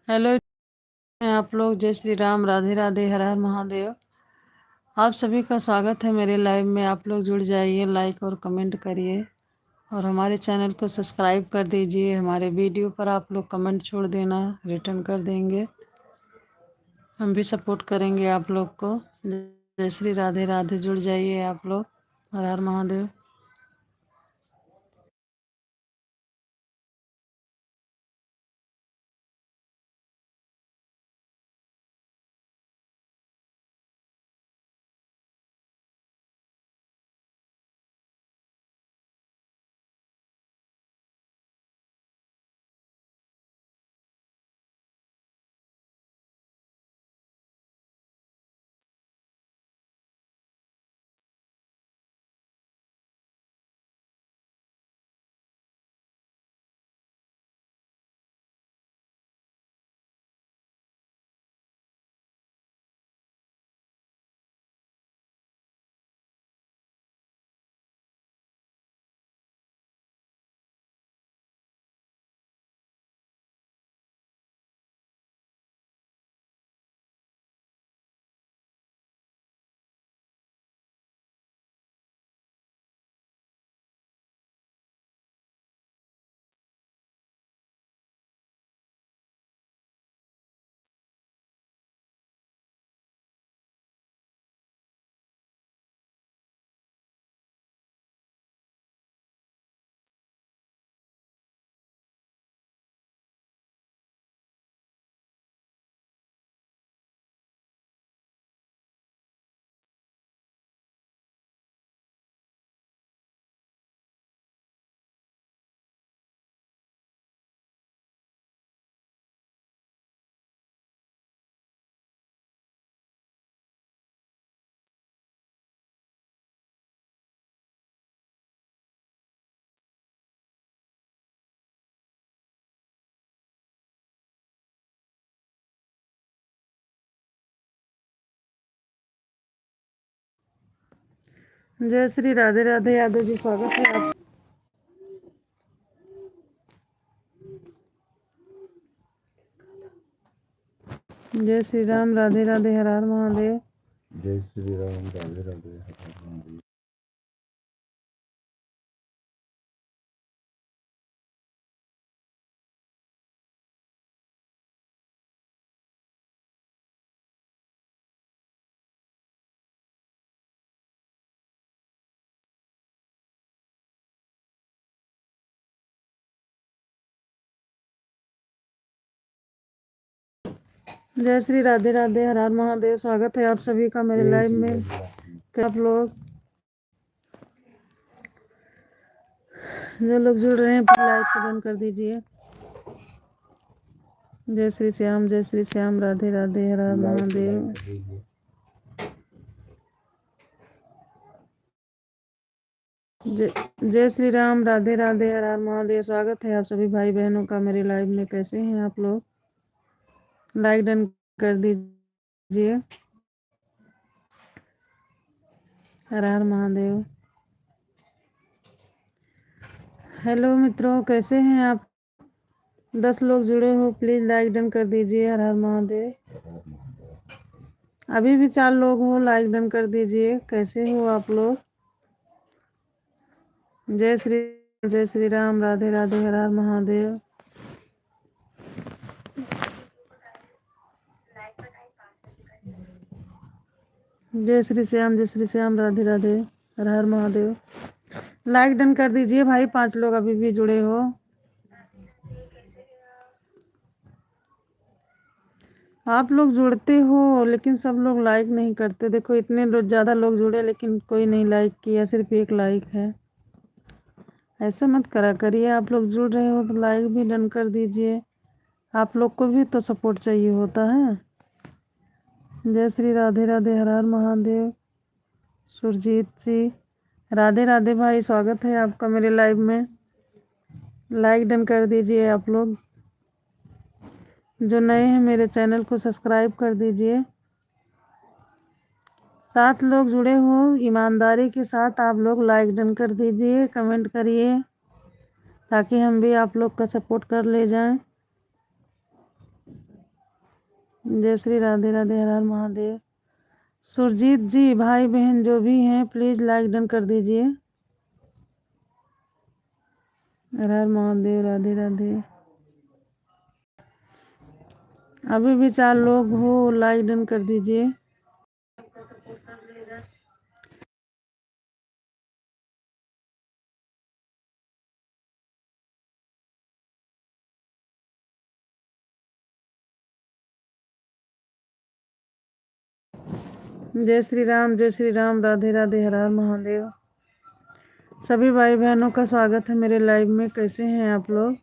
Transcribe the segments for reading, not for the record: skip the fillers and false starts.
Hello. आप लोग जय श्री राम, राधे राधे, हर हर महादेव। आप सभी का स्वागत है मेरे लाइव में। आप लोग जुड़ जाइए, लाइक और कमेंट करिए और हमारे चैनल को सब्सक्राइब कर दीजिए। हमारे वीडियो पर आप लोग कमेंट छोड़ देना, रिटर्न कर देंगे। हम भी सपोर्ट करेंगे आप लोग को। जय श्री राधे राधे, जुड़ जाइए आप लोग। हर हर महादेव। जय श्री राधे राधे यादव जी, स्वागत है आप। जय श्री राम, राधे राधे, हर हर महादेव। जय श्री राम, राधे राधे, हर हर महादेव। जय श्री राधे राधे, हर हर महादेव। स्वागत है आप सभी का मेरे जय लाइव श्री में। राधे। क्या आप लोग जो लोग जुड़ रहे हैं लाइक को बंद कर दीजिए। जय श्री श्याम, जय श्री श्याम, राधे राधे, हर हर लाइक महादेव। कर दीजिए। जय श्री राम, राधे राधे, हर हर महादेव। स्वागत है आप सभी भाई बहनों का मेरे लाइव में। कैसे हैं आप लोग? लाइक डन कर दीजिए। हर हर महादेव। हेलो मित्रों, कैसे हैं आप? 10 लोग जुड़े हो, प्लीज लाइक डन कर दीजिए। हर हर महादेव। अभी भी 4 लोग हो, लाइक डन कर दीजिए। कैसे हो आप लोग? जय श्री राम, राधे राधे, हर हर महादेव। जय श्री श्याम, जय श्री श्याम, राधे राधे, हर हर महादेव। लाइक डन कर दीजिए भाई, 5 लोग अभी भी जुड़े हो। आप लोग जुड़ते हो लेकिन सब लोग लाइक नहीं करते। देखो इतने ज़्यादा लोग जुड़े लेकिन कोई नहीं लाइक किया, सिर्फ 1 लाइक है। ऐसा मत करा करिए। आप लोग जुड़ रहे हो तो लाइक भी डन कर दीजिए। आप लोग को भी तो सपोर्ट चाहिए होता है। जय श्री राधे राधे, हर हर महादेव। सुरजीत जी, राधे राधे भाई, स्वागत है आपका मेरे लाइव में। लाइक डन कर दीजिए आप लोग। जो नए हैं मेरे चैनल को सब्सक्राइब कर दीजिए। 7 लोग जुड़े हो, ईमानदारी के साथ आप लोग लाइक डन कर दीजिए, कमेंट करिए ताकि हम भी आप लोग का सपोर्ट कर ले जाएं। जय श्री राधे राधे, हर हर महादेव। सुरजीत जी, भाई बहन जो भी हैं प्लीज लाइक डन कर दीजिए। हर हर महादेव, राधे राधे। अभी भी 4 लोग हो, लाइक डन कर दीजिए। जय श्री राम, जय श्री राम, राधे राधे, हर हर महादेव। सभी भाई बहनों का स्वागत है मेरे लाइव में। कैसे हैं आप लोग?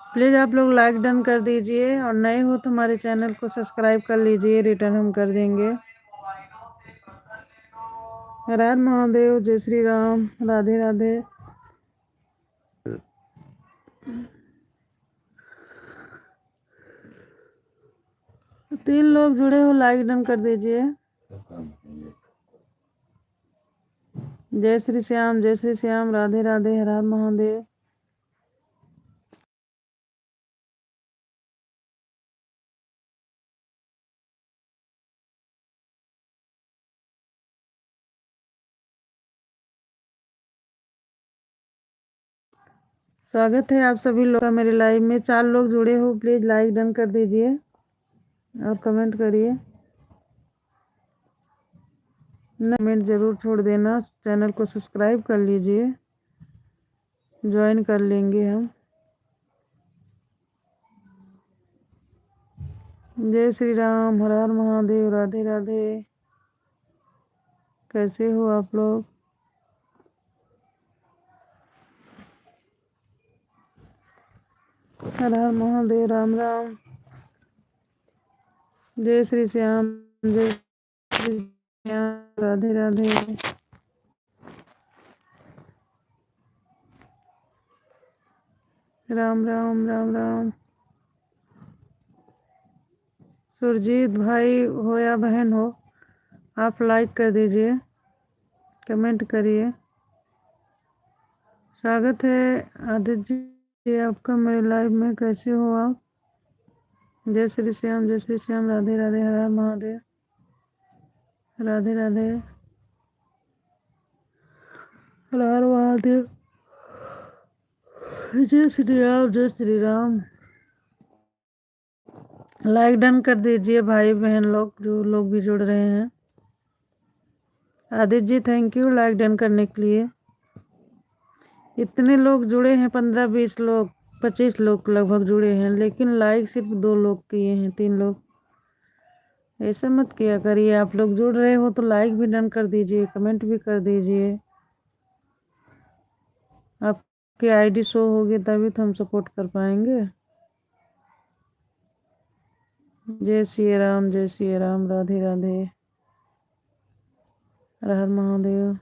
प्लीज आप लोग लाइक डन कर दीजिए, और नए हो तो हमारे चैनल को सब्सक्राइब कर लीजिए, रिटर्न हम कर देंगे। हर हर महादेव, जय श्री राम, राधे राधे। तीन लोग जुड़े हो, लाइक डन कर दीजिए। जय श्री श्याम, जय श्री श्याम, राधे राधे, हर हर महादेव। स्वागत है आप सभी लोग का मेरे लाइव में। 4 लोग जुड़े हो, प्लीज लाइक डन कर दीजिए और कमेंट करिए। कमेंट जरूर छोड़ देना। चैनल को सब्सक्राइब कर लीजिए, ज्वाइन कर लेंगे हम। जय श्री राम, हर हर महादेव, राधे राधे। कैसे हो आप लोग? हर हर महादेव, राम राम। जय श्री श्याम, जय श्री श्याम, राधे राधे। राम राम, राम राम। सुरजीत भाई हो या बहन हो, आप लाइक कर दीजिए, कमेंट करिए। स्वागत है आदित्य जी आपका मेरे लाइव में। कैसे हो आप? जय श्री श्याम, जय श्री श्याम, राधे राधे, हर हर महादेव, राधे राधे, हर हर महादेव। जय श्री राम, जय श्री राम। लाइक डन कर दीजिए भाई बहन लोग, जो लोग भी जुड़ रहे हैं। Aditya ji thank you like done करने के लिए। इतने लोग जुड़े हैं, 15-20 लोग, 25 लोग लगभग जुड़े हैं, लेकिन लाइक सिर्फ 2 लोग किए हैं, 3 लोग। ऐसा मत किया करिए। आप लोग जुड़ रहे हो तो लाइक भी डन कर दीजिए, कमेंट भी कर दीजिए। आपकी आईडी शो होगी तभी तो हम सपोर्ट कर पाएंगे। जय श्री राम, जय श्री राम, राधे राधे, हर हर महादेव।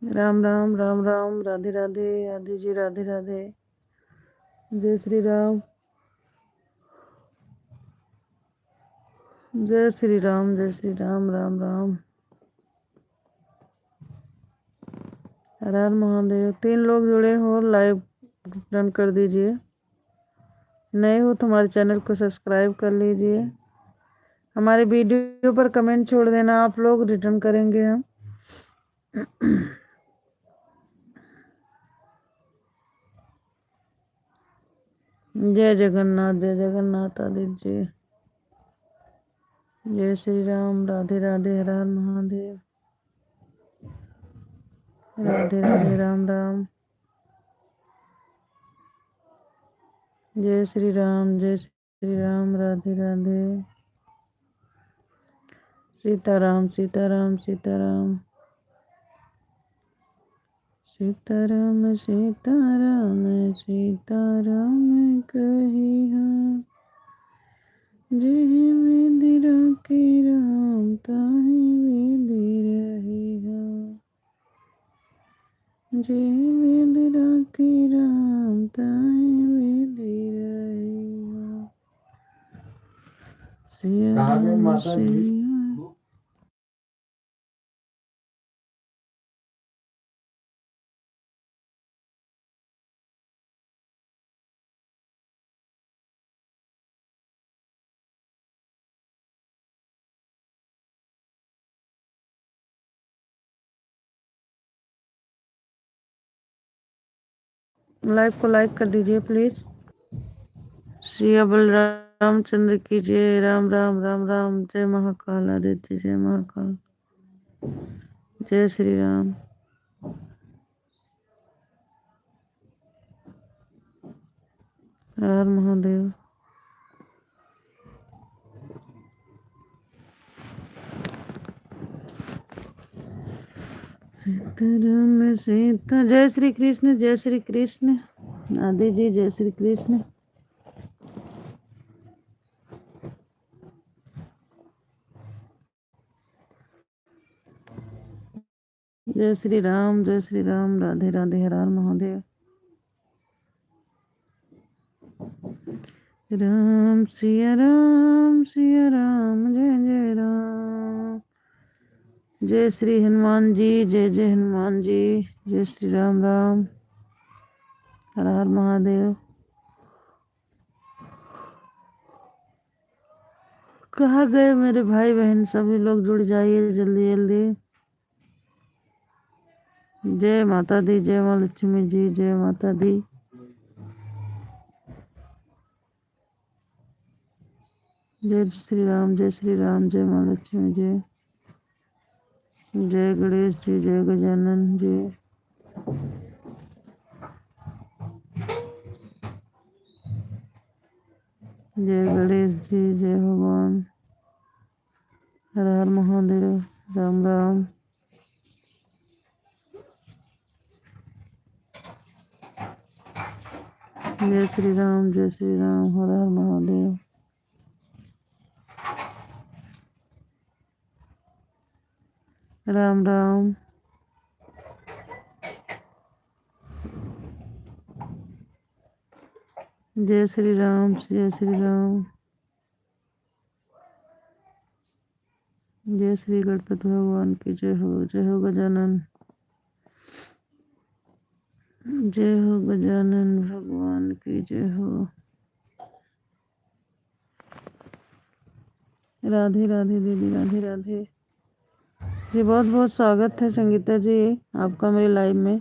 राम राम, राम राम, राधे राधे, आदि जी, राधे राधे। जय श्री राम, जय श्री राम, जय श्री राम, राम राम, हर हर महादेव। 3 लोग जुड़े हो, लाइव डन कर दीजिए। नए हो तो हमारे चैनल को सब्सक्राइब कर लीजिए। हमारे वीडियो पर कमेंट छोड़ देना आप लोग, रिटर्न करेंगे हम। जय जगन्नाथ, जय जगन्नाथ आदित्य जी। जय श्री राम, राधे राधे, हर हर महादेव, राधे राधे, राम राम। जय श्री राम, जय श्री राम, राधे राधे। सीताराम, सीताराम, सीताराम, सीताराम, सीताराम, सीताराम कहिया। जेहि विधि राखी राम, ताहि विधि रहिया। जेहि विधि राखी राम, ताहि विधि रहिया। सिया सिया लाइव को लाइक कर दीजिए प्लीज। श्री बलराम चंद्र की जय। राम राम राम राम। जय महाकाल आदित्य। जय महाकाल। जय श्री राम। हर हर महादेव। सीताराम सीता। जय श्री कृष्ण। जय श्री कृष्ण। आदि जी जय श्री कृष्ण। जय श्री राम। जय श्री राम। राधे राधे। हर हर महादेव। राम सिया राम सिया राम। जय जय राम। जय श्री हनुमान जी। जय जय हनुमान जी। जय श्री राम राम। हर हर महादेव। कहाँ गए मेरे भाई बहन? सभी लोग जुड़ जाइए जल्दी जल्दी। जय माता दी। जय माँ लक्ष्मी जी। जय माता दी। जय श्री राम। जय श्री राम। जय माँ लक्ष्मी जी। जय गणेश जी। जय गजानन जी। जय गणेश जी। जय भगवान। हर हर महादेव। राम राम। जय श्री राम। जय श्री राम। हर हर महादेव। राम राम। जय श्री राम। जय श्री राम। जय श्री गणपति भगवान की जय हो। जय हो गजानन। जय हो गजानन भगवान की जय हो। राधे राधे दीदी। राधे राधे जी। बहुत बहुत स्वागत है संगीता जी आपका मेरे लाइव में।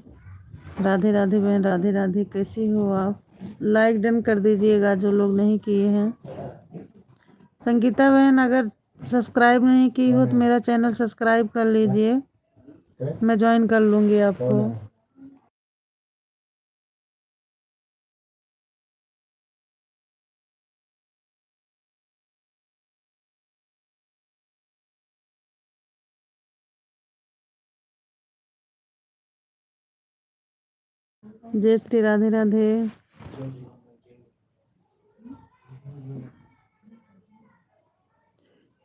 राधे राधे बहन। राधे राधे। कैसी हो आप? लाइक डन कर दीजिएगा जो लोग नहीं किए हैं। संगीता बहन अगर सब्सक्राइब नहीं की हो तो मेरा चैनल सब्सक्राइब कर लीजिए। मैं ज्वाइन कर लूँगी आपको। जय श्री राधे राधे।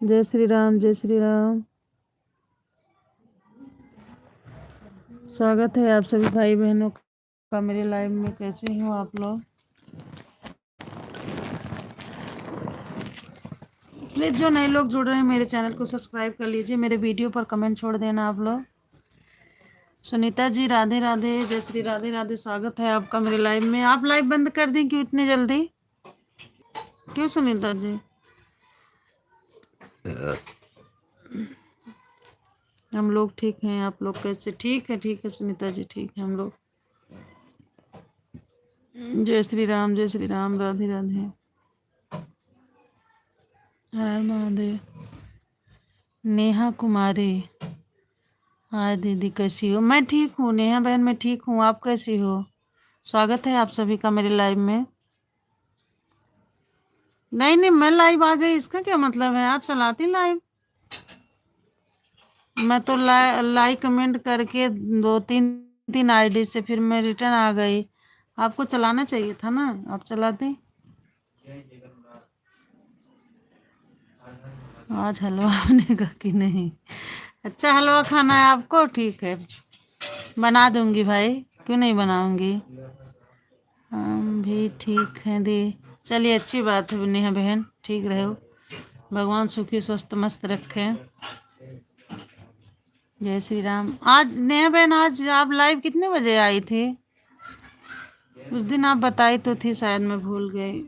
जय श्री राम। जय श्री राम। स्वागत है आप सभी भाई बहनों का मेरे लाइव में। कैसे हो आप लोग? प्लीज जो नए लोग जुड़ रहे हैं मेरे चैनल को सब्सक्राइब कर लीजिए। मेरे वीडियो पर कमेंट छोड़ देना आप लोग। सुनीता जी राधे राधे। जय श्री राधे राधे। स्वागत है आपका मेरे लाइव में। आप लाइव बंद कर दें क्यों इतनी जल्दी? क्यों सुनीता जी? हम लोग ठीक हैं। आप लोग कैसे? ठीक है सुनीता जी ठीक है हम लोग। जय श्री राम। जय श्री राम। राधे राधे। हर हर महादेव। नेहा कुमारी। हाय दीदी कैसी हो? मैं ठीक हूँ नेहा बहन। मैं ठीक हूँ। आप कैसी हो? स्वागत है आप सभी का मेरे लाइव में। नहीं नहीं मैं लाइव आ गई इसका क्या मतलब है? आप चलाती लाइव। मैं तो लाइक कमेंट करके 2 3 आईडी से फिर मैं रिटर्न आ गई। आपको चलाना चाहिए था ना। आप चलाते। आज हलवा बनेगा कि नहीं? अच्छा हलवा खाना है आपको? ठीक है बना दूंगी भाई। क्यों नहीं बनाऊंगी। हम भी ठीक हैं दी। चलिए अच्छी बात है नेहा बहन। ठीक रहो। भगवान सुखी स्वस्थ मस्त रखें। जय श्री राम। आज नेहा बहन आज आप लाइव कितने बजे आई थी? उस दिन आप बताई तो थी शायद मैं भूल गई।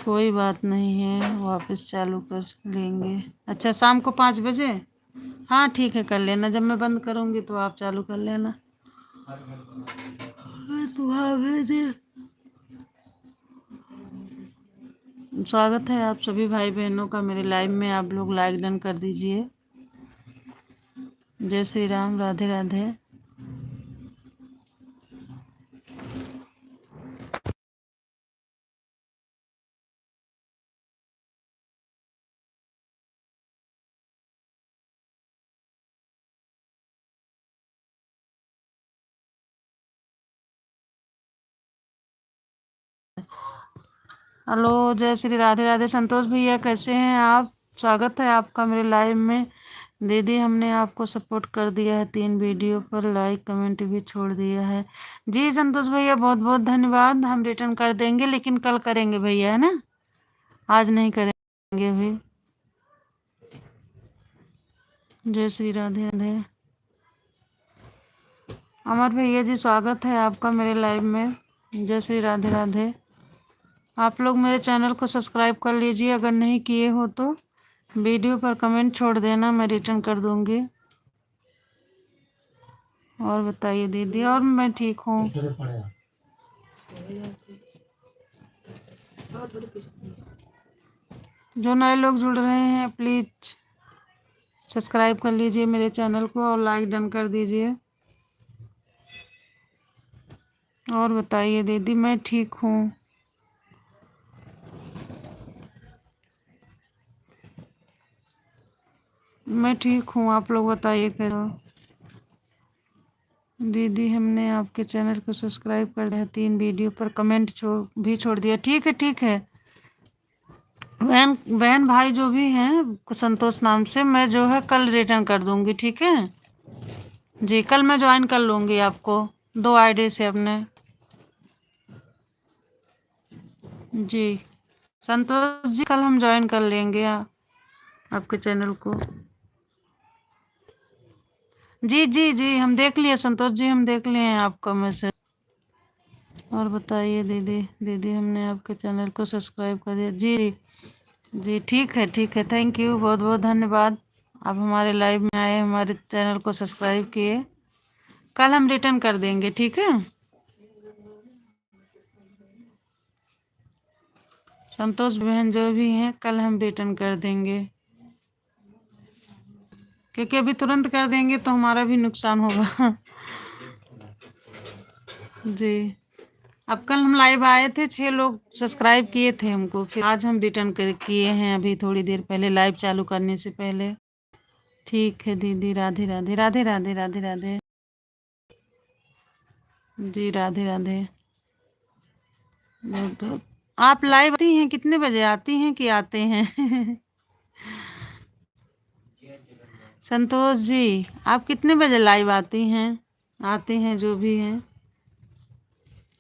कोई बात नहीं है वापस चालू कर लेंगे। अच्छा शाम को 5 बजे। हाँ ठीक है कर लेना। जब मैं बंद करूँगी तो आप चालू कर लेना। स्वागत है आप सभी भाई बहनों का मेरे लाइव में। आप लोग लाइक डन कर दीजिए। जय श्री राम, राधे राधे। हेलो, जय श्री राधे राधे। संतोष भैया कैसे हैं आप? स्वागत है आपका मेरे लाइव में। दीदी हमने आपको सपोर्ट कर दिया है, 3 वीडियो पर लाइक कमेंट भी छोड़ दिया है। जी संतोष भैया बहुत बहुत धन्यवाद। हम रिटर्न कर देंगे लेकिन कल करेंगे भैया, है ना, आज नहीं करेंगे अभी। जय श्री राधे राधे। अमर भैया जी स्वागत है आपका मेरे लाइव में। जय श्री राधे राधे। आप लोग मेरे चैनल को सब्सक्राइब कर लीजिए, अगर नहीं किए हो तो वीडियो पर कमेंट छोड़ देना, मैं रिटर्न कर दूंगी। और बताइए दीदी? और मैं ठीक हूँ। जो नए लोग जुड़ रहे हैं प्लीज सब्सक्राइब कर लीजिए मेरे चैनल को और लाइक डन कर दीजिए। और बताइए दीदी? मैं ठीक हूँ। मैं ठीक हूँ, आप लोग बताइए कैसे हो? दीदी हमने आपके चैनल को सब्सक्राइब कर दिया, 3 वीडियो पर कमेंट भी छोड़ दिया। ठीक है ठीक है बहन बहन भाई जो भी हैं संतोष नाम से, मैं जो है कल रिटर्न कर दूंगी। ठीक है जी, कल मैं ज्वाइन कर लूंगी आपको 2 आईडी से अपने। जी संतोष जी कल हम ज्वाइन कर लेंगे आपके चैनल को। जी जी जी हम देख लिए संतोष जी, हम देख लिए हैं आपका मैसेज। और बताइए दीदी? दीदी हमने आपके चैनल को सब्सक्राइब कर दिया। जी जी ठीक है थैंक यू, बहुत बहुत धन्यवाद। आप हमारे लाइव में आए, हमारे चैनल को सब्सक्राइब किए। कल हम रिटर्न कर देंगे, ठीक है संतोष बहन जो भी हैं, कल हम रिटर्न कर देंगे, क्योंकि अभी तुरंत कर देंगे तो हमारा भी नुकसान होगा। जी अब कल हम लाइव आए थे, 6 लोग सब्सक्राइब किए थे हमको, फिर आज हम रिटर्न कर किए हैं अभी थोड़ी देर पहले, लाइव चालू करने से पहले। ठीक है दीदी, राधे राधे राधे राधे राधे राधे। जी राधे राधे। बहुत बहुत। आप लाइव आती हैं कितने बजे आती हैं कि आते हैं? संतोष जी आप कितने बजे लाइव आती हैं, आते हैं जो भी हैं?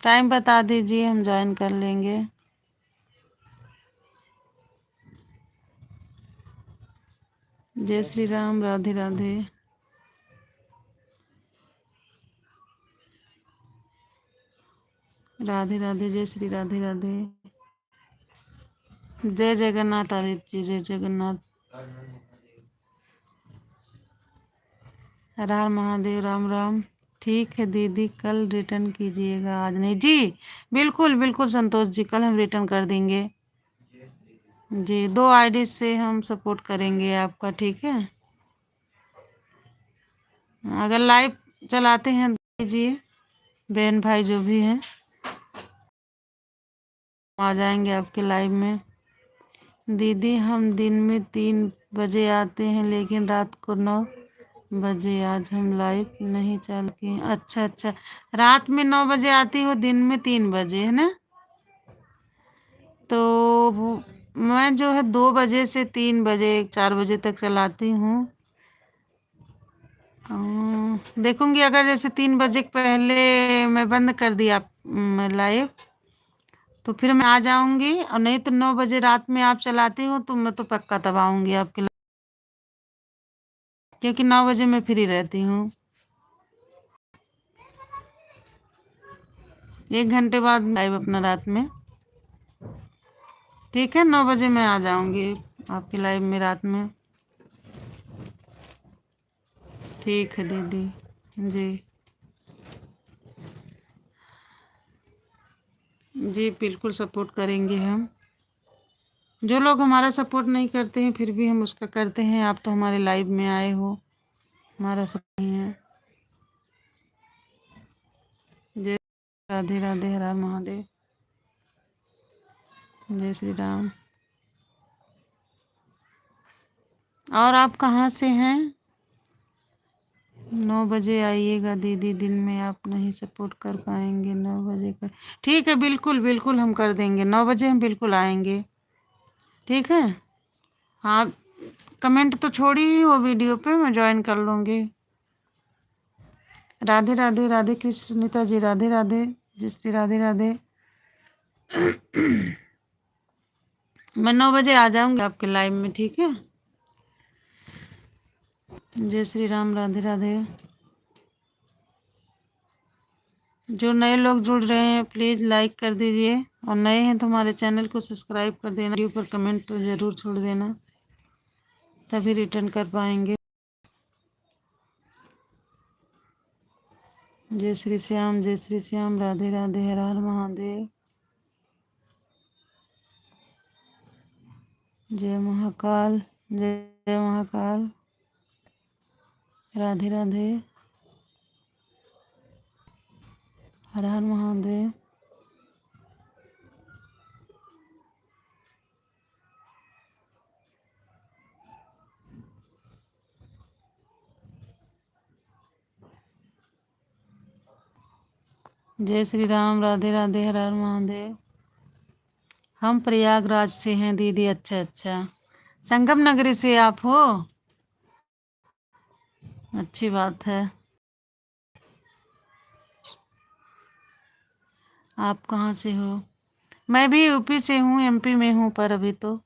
टाइम बता दीजिए, हम ज्वाइन कर लेंगे। जय श्री राम, राधे राधे। राधे राधे, जय श्री राधे राधे। जय जगन्नाथ आदित्य जी, जय जगन्नाथ। हर हर महादेव, राम राम। ठीक है दीदी कल रिटर्न कीजिएगा, आज नहीं। जी बिल्कुल बिल्कुल संतोष जी, कल हम रिटर्न कर देंगे। जी 2 आईडी से हम सपोर्ट करेंगे आपका, ठीक है। अगर लाइव चलाते हैं दीजिए, बहन भाई जो भी हैं आ जाएंगे आपके लाइव में। दीदी हम दिन में 3 बजे आते हैं लेकिन रात को 9 बजे, आज हम लाइव नहीं चालू किए। अच्छा अच्छा, रात में 9 बजे आती हो, दिन में 3 बजे, है ना? तो मैं जो है 2 बजे से 3 बजे 4 बजे तक चलाती हूँ। देखूंगी अगर जैसे 3 बजे के पहले मैं बंद कर दिया लाइव तो फिर मैं आ जाऊंगी, और नहीं तो 9 बजे रात में आप चलाती हो तो मैं तो पक्का तब आऊंगी आपके लाइव, क्योंकि 9 बजे मैं फ्री रहती हूँ। 1 घंटे बाद लाइव अपना रात में, ठीक है। 9 बजे मैं आ जाऊंगी आपकी लाइव में रात में। ठीक है दीदी जी। जी बिल्कुल सपोर्ट करेंगे हम। जो लोग हमारा सपोर्ट नहीं करते हैं फिर भी हम उसका करते हैं। आप तो हमारे लाइव में आए हो, हमारा सब नहीं है। जय राधे राधे, हर हर महादेव, जय श्री राम। और आप कहाँ से हैं? 9 बजे आइएगा दीदी, दिन में आप नहीं सपोर्ट कर पाएंगे। 9 बजे का ठीक है, बिल्कुल बिल्कुल हम कर देंगे। 9 बजे हम बिल्कुल आएंगे, ठीक है। हाँ, कमेंट तो छोड़ी ही हो वीडियो पे, मैं ज्वाइन कर लूँगी। राधे राधे, राधे कृष्ण नीता जी, राधे राधे, जय श्री राधे राधे। मैं 9 बजे आ जाऊंगी आपके लाइव में, ठीक है। जय श्री राम, राधे राधे। जो नए लोग जुड़ रहे हैं प्लीज़ लाइक कर दीजिए, और नए हैं तो हमारे चैनल को सब्सक्राइब कर देना। वीडियो पर कमेंट तो ज़रूर छोड़ देना, तभी रिटर्न कर पाएंगे। जय श्री श्याम, जय श्री श्याम, राधे राधे, हर हर महादेव, जय महाकाल, जय महाकाल, राधे राधे, हर हर महादेव। जय श्री राम, राधे राधे, हर हर महादेव। हम प्रयागराज से हैं दीदी। अच्छा अच्छा, संगम नगरी से आप हो, अच्छी बात है। आप कहाँ से हो? मैं भी यूपी से हूँ, एमपी में हूँ, पर अभी तो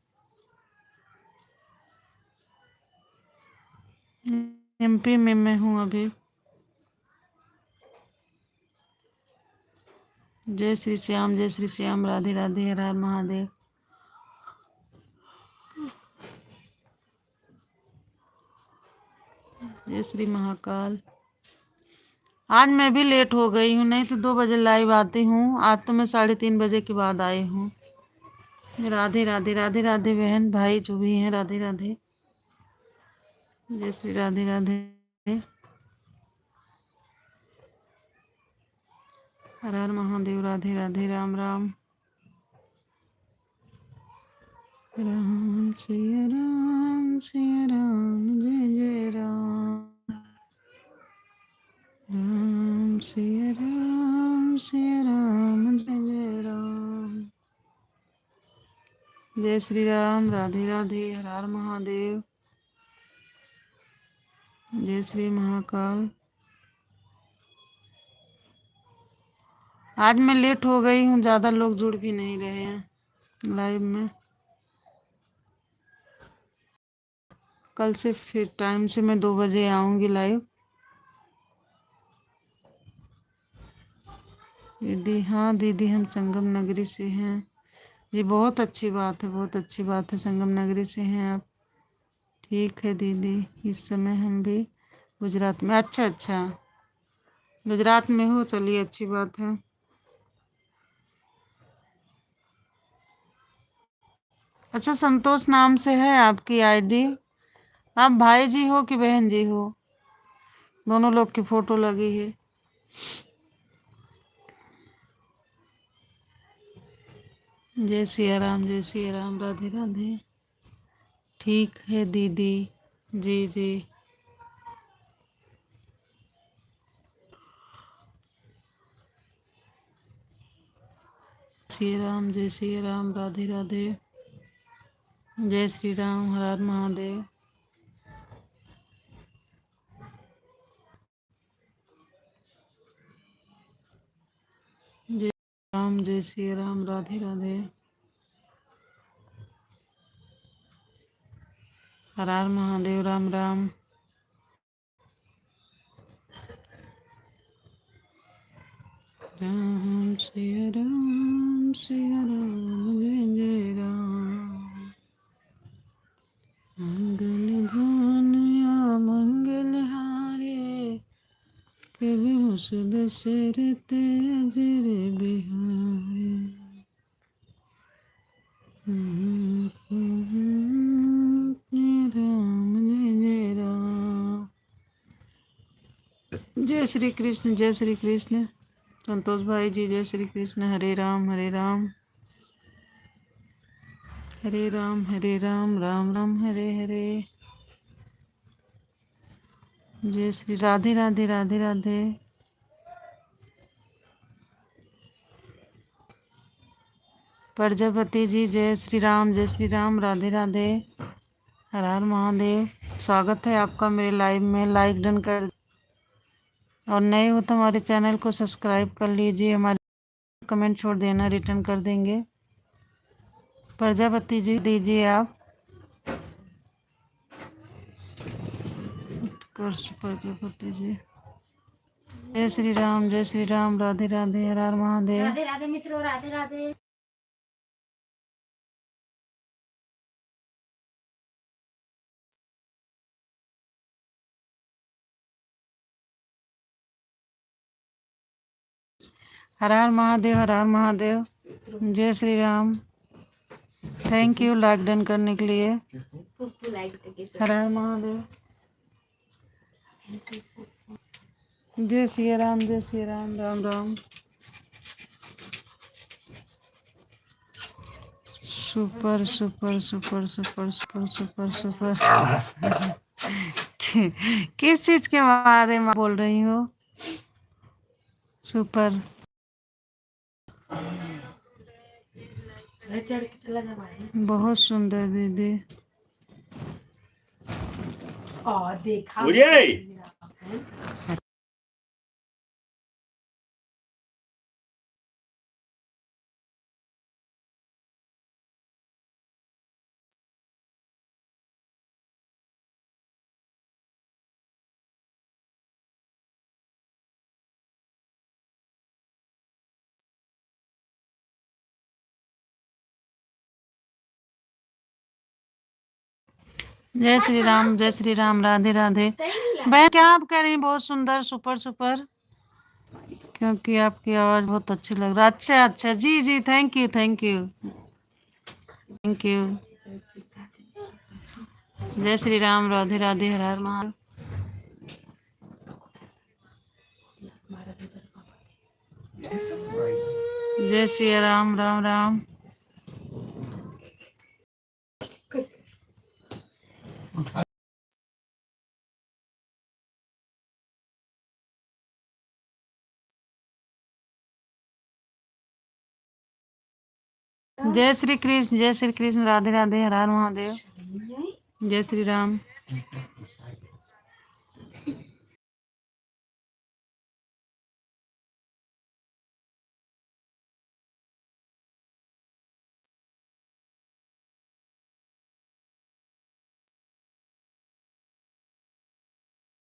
एमपी में मैं हूँ अभी। जय श्री श्याम, जय श्री श्याम, राधे राधे, हर हर महादेव। जय श्री महाकाल। आज मैं भी लेट हो गई हूँ, नहीं तो 2 बजे लाइव आती हूँ। आज तो मैं 3:30 बजे के बाद आई हूँ। राधे राधे, राधे राधे बहन भाई जो भी हैं, राधे राधे, जय श्री राधे राधे, हर हर महादेव, राधे राधे, राम राम, राम सिया राम, सिया राम, जय जय राम, राम सिया राम, सिया राम, जय जय राम। जय श्री राम, राधे राधे, हर हर महादेव, जय श्री महाकाल। आज मैं लेट हो गई हूँ, ज़्यादा लोग जुड़ भी नहीं रहे हैं लाइव में। कल से फिर टाइम से मैं 2 बजे आऊँगी लाइव। दीदी, हाँ दीदी, हम संगम नगरी से हैं। जी बहुत अच्छी बात है, बहुत अच्छी बात है, संगम नगरी से हैं आप। ठीक है दीदी, इस समय हम भी गुजरात में। अच्छा अच्छा, गुजरात में हो, चलिए अच्छी बात है। अच्छा, संतोष नाम से है आपकी आईडी। आप भाई जी हो कि बहन जी हो? दोनों लोग की फोटो लगी है। जय सिया राम, जय सिया राम, राधे राधे। ठीक है दीदी, जी जी। श्री राम, जय श्री राम, राधे राधे, जय श्री राम, हर हर महादेव। जय राम, जय श्री राम, राधे राधे, हर हर महादेव, राम राम। राम सिया राम, सिया राम, जय जय राम। मंगल भान या मंगल हारे, प्रभु सुदशरथ अजर बिहारी। राम जय जय राम। जय श्री कृष्ण, जय श्री कृष्ण। संतोष भाई जी, जय श्री कृष्ण। हरे राम हरे राम, हरे राम, राम राम हरे हरे। जय श्री राधे राधे, राधे राधे। प्रजापति जी, जय श्री राम, राधे राधे, हर हर महादेव। स्वागत है आपका मेरे लाइव में। लाइक डन कर, और नए हो तो हमारे चैनल को सब्सक्राइब कर लीजिए। हमारे कमेंट छोड़ देना, रिटर्न कर देंगे। प्रजापति जी दीजिए आप। प्रजापति जी, जय श्री राम, राधे राधे, हर हर महादेव। राधे राधे मित्रों, राधे राधे। हर हर महादेव, हर हर महादेव। जय Shri Ram. Thank you like done करने के लिए। हर हर महादेव। जय Shri Ram, Ram Ram. Super super super super super super super. किस चीज के बारे में बोल रही हो? सुपर। चढ़ के चला जा भाई। बहुत सुंदर दीदी। और देखा जय श्री राम, राधे राधे। बहन क्या आप कह रही हैं? बहुत सुंदर, सुपर सुपर। क्योंकि आपकी आवाज बहुत अच्छी लग रहा है। अच्छा अच्छा, जी जी, thank you thank you thank you. जय श्री राम, राधे राधे, हर हर महादेव। जय श्री राम, राम राम। जय श्री कृष्ण, राधे राधे, हर हर महादेव। जय श्री राम।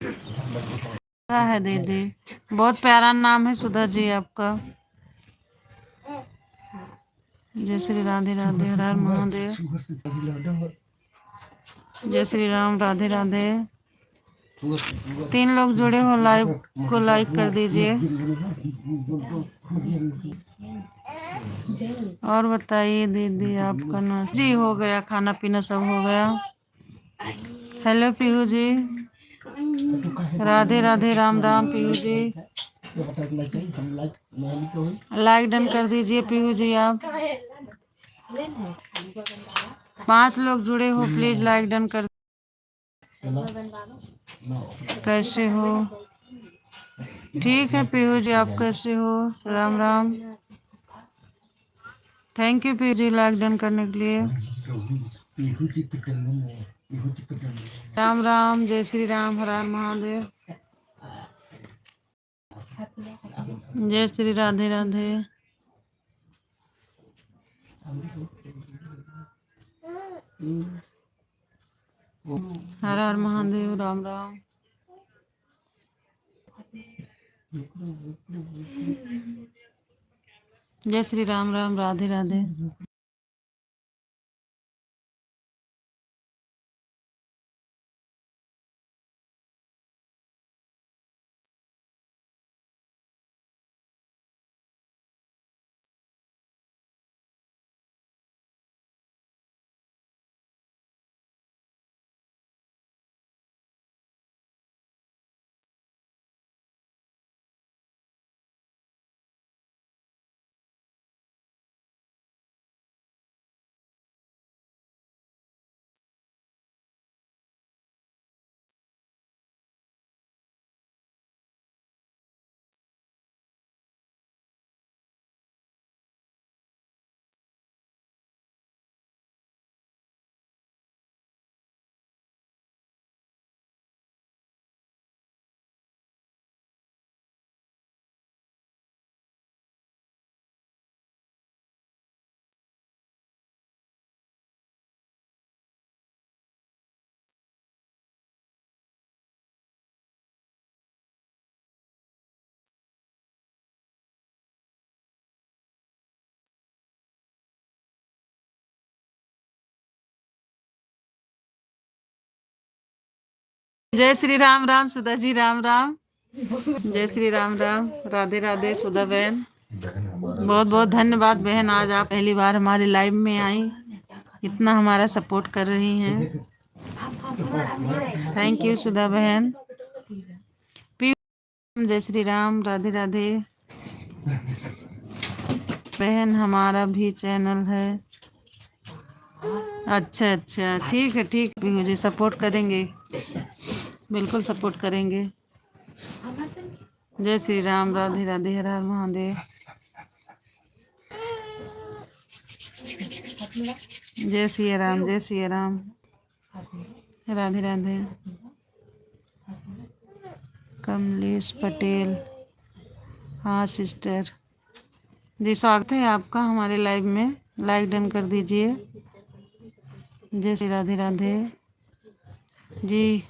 क्या है दीदी? बहुत प्यारा नाम है सुधा जी आपका। जय श्री राधे राधे, हर हर महादेव। जय श्री राम, राधे राधे। 3 लोग जुड़े हो, लाइव को लाइक कर दीजिए। और बताइए दीदी, आपका नाश्ता जी हो गया? खाना पीना सब हो गया? हेलो पीहू जी, राधे राधे, राम राम। पीहू जी लाइक डन कर दीजिए। पीहू जी आप 5 लोग जुड़े हो, प्लीज लाइक डन कर। कैसे हो? ठीक है पीहू जी, आप कैसे हो? Ram Ram. Thank you Pihu ji like done करने के लिए। राम राम, जय श्री राम, हर हर महादेव। जय श्री राधे राधे। हर हर महादेव, राम राम। जय श्री राम, राधे राधे। जय श्री राम राम सुधा जी, राम राम। जय श्री राम राम, राधे राधे सुधा बहन। बहन हमारा बहुत बहुत धन्यवाद बहन, आज आप पहली बार हमारे लाइव में आई, इतना हमारा सपोर्ट कर रही हैं। थैंक यू सुधा बहन। जय श्री राम, राधे राधे। बहन हमारा भी चैनल है। अच्छा अच्छा, ठीक है ठीक है मुझे सपोर्ट करेंगे, बिल्कुल सपोर्ट करेंगे। जय श्री राम, राधे राधे, हर हर महादेव। जय श्री राम, जय श्री राम, राधे राधे। कमलेश पटेल, हाँ सिस्टर जी, स्वागत है आपका हमारे लाइव में, लाइक डन कर दीजिए। जय Shri Radhe Radhe ji,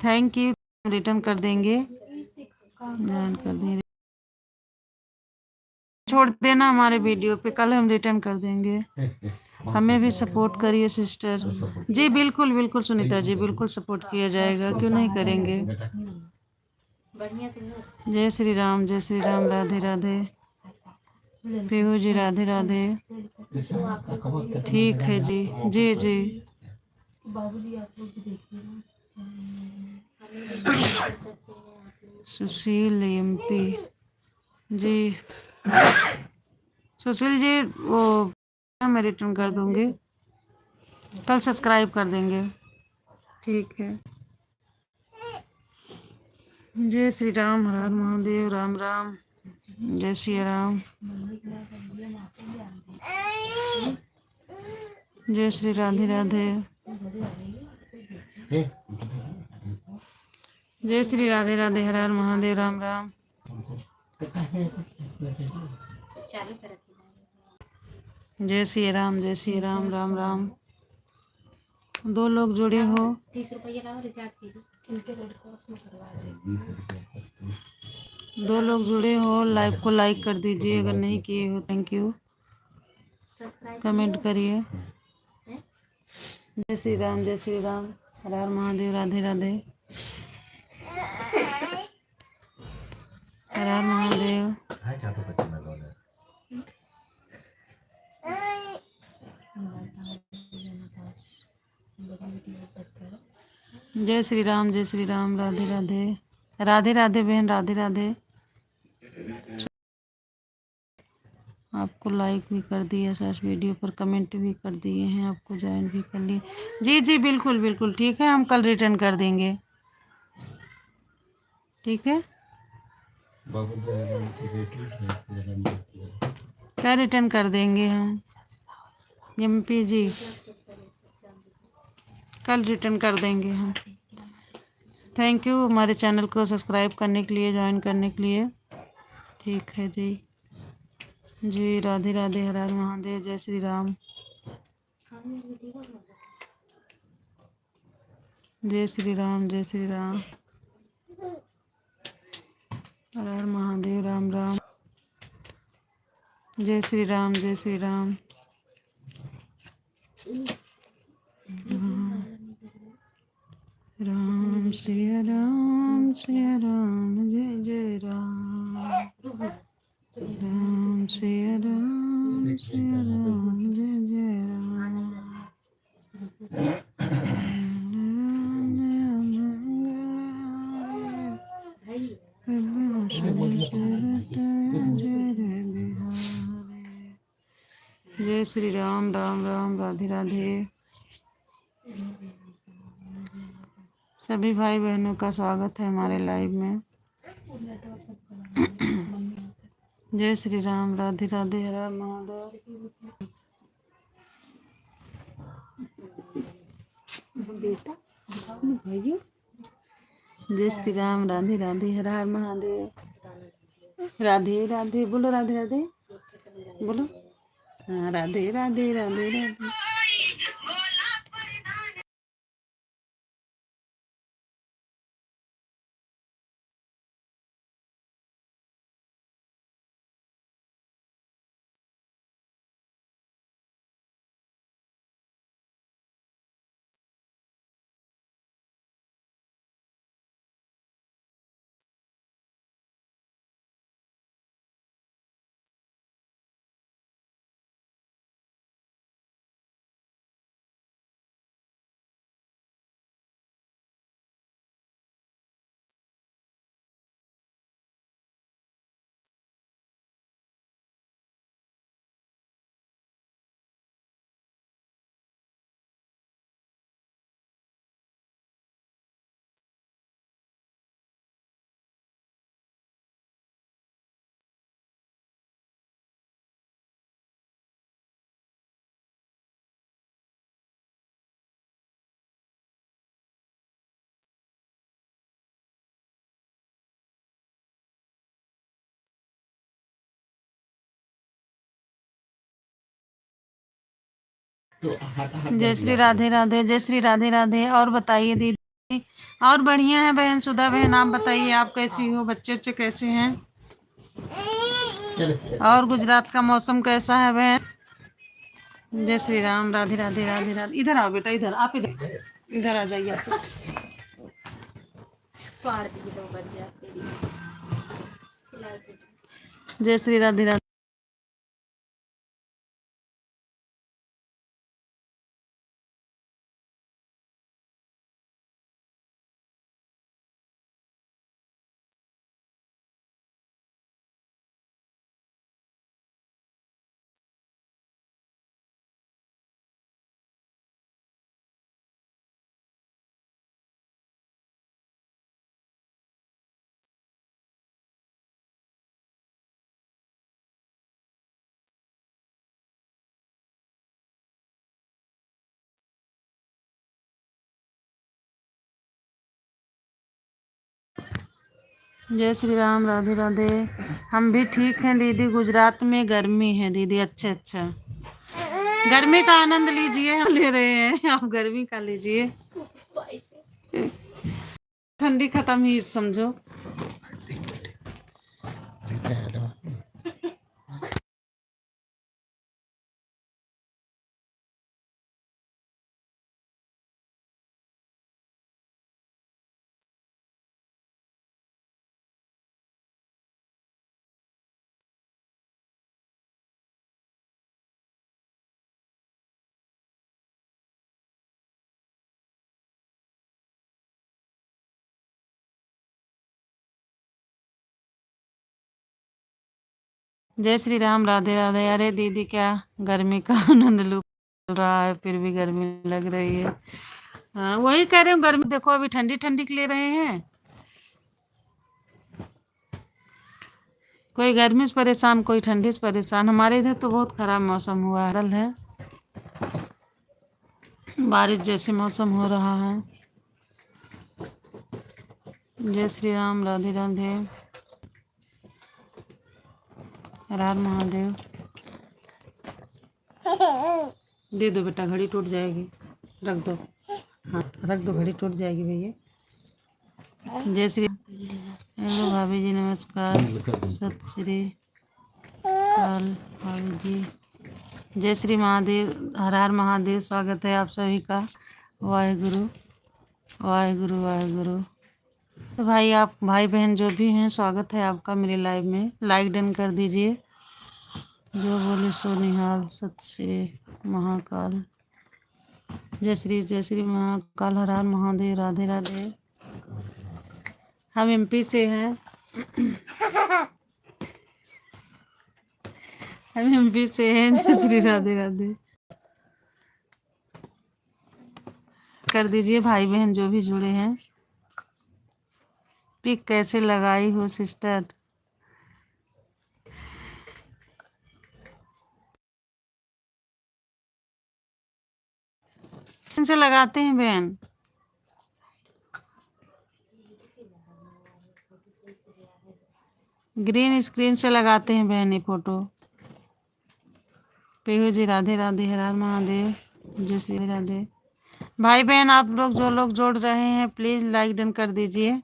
thank you, return कर देंगे, ज्वाइन कर देंगे। छोड़ देना हमारे वीडियो पे, कल हम रिटर्न कर देंगे। हमें भी सपोर्ट करिए सिस्टर जी, बिल्कुल बिल्कुल सुनीता जी, बिल्कुल सपोर्ट किया जाएगा, क्यों नहीं करेंगे। जय श्री राम, जय श्री राम, राधे राधे। पीहू जी राधे राधे, ठीक है जी, जी जी। सुशील एमपी जी, सुशील जी वो मैं रिटर्न कर दूंगी, कल सब्सक्राइब कर देंगे, ठीक है। जय श्री राम, हर हर महादेव, राम राम, जय श्री राम। जय श्री राधे राधे, जय श्री राधे राधे, हर हर महादेव, राम राम। जय श्री राम, जय श्री राम, राम राम। दो लोग जुड़े हो, 30 रुपये लाओ, रिचार्ज कीजिए। दो लोग जुड़े हो, लाइव को लाइक कर दीजिए अगर नहीं किए हो, थैंक यू। कमेंट करिए। जय श्री राम, जय श्री राम, हर हर महादेव, राधे राधे, हर हर महादेव। जय श्री राम, जय श्री राम, राधे राधे, राधे राधे बहन, राधे राधे। आपको लाइक भी कर दिया, सर्च वीडियो पर कमेंट भी कर दिए हैं, आपको ज्वाइन भी कर लिए। जी जी बिल्कुल बिल्कुल, ठीक है, हम कल रिटर्न कर देंगे, ठीक है। क्या रिटर्न कर देंगे हम एमपी जी, कल रिटर्न कर देंगे हम। थैंक यू हमारे चैनल को सब्सक्राइब करने के लिए, ज्वाइन करने के लिए, ठीक है जी। जी राधे राधे, हर हर महादेव, जय श्री राम। जय श्री राम, जय श्री राम, हर हर महादेव, राम राम। जय श्री राम, जय श्री राम, राम सिया राम, सिया राम, जय जय राम, राम सिया राम, सिया राम, जय जय राम। जय श्री राम, राम राम, राधे राधे। सभी भाई बहनों का स्वागत है हमारे लाइव में। जय श्री राम, राधे राधे, हर हर महादेव। बेटा भैया, जय श्री राम, राधे राधे, हर हर महादेव, राधे राधे बोलो, राधे राधे बोलो, हाँ राधे राधे, राधे राधे। जय श्री राधे राधे, जय श्री राधे राधे। और बताइए दीदी। और बढ़िया है बहन सुधा बहन, आप बताइए आप कैसी हो, बच्चे बच्चे कैसे हैं? और गुजरात का मौसम कैसा है बहन? जय श्री राम, राधे राधे राधे राधे। इधर आओ बेटा, इधर आप इधर इधर आ जाइए आप। फाड़ दी तो बच जाती सिलाई के। जय श्री राधे राधे। जय श्री राम, राधे राधे। हम भी ठीक हैं दीदी, गुजरात में गर्मी है दीदी। अच्छा अच्छा, गर्मी का आनंद लीजिए, हम ले रहे हैं, आप गर्मी का लीजिए। ठंडी खत्म ही समझो। जय श्री राम, राधे राधे। अरे दीदी क्या गर्मी का आनंद लूट रहा है, फिर भी गर्मी लग रही है। हाँ वही कह रहे हूँ, गर्मी देखो अभी ठंडी ठंडी ले रहे हैं, कोई गर्मी से परेशान कोई ठंडी से परेशान। हमारे इधर तो बहुत खराब मौसम हुआ है, बारिश जैसे मौसम हो रहा है। जय श्री राम, राधे राधे, हर हर महादेव। दे दो बेटा, घड़ी टूट जाएगी, रख दो। हाँ रख दो, घड़ी टूट जाएगी भैया। जय श्री, हेलो भाभी जी नमस्कार, सत श्री अकाल भाभी जी। जय श्री महादेव, हर हर महादेव। स्वागत है आप सभी का। वाहेगुरु वाहेगुरु वाहेगुरु। तो भाई आप भाई बहन जो भी हैं, स्वागत है आपका मेरे लाइव में। लाइक डन कर दीजिए। जो बोले सो निहाल, सत श्री महाकाल। जय श्री महाकाल, हर हर महादेव, राधे राधे। हम एमपी से हैं, हम एमपी से हैं। जय श्री राधे राधे कर दीजिए भाई बहन जो भी जुड़े हैं। पिक कैसे लगाई हो सिस्टर? से लगाते हैं बहन, ग्रीन स्क्रीन से लगाते हैं बहन ये फोटो। पेहू जी राधे राधे, हर हर महादेव। जय श्री राधे। भाई बहन आप लोग जो लोग जोड़ रहे हैं प्लीज लाइक डन कर दीजिए।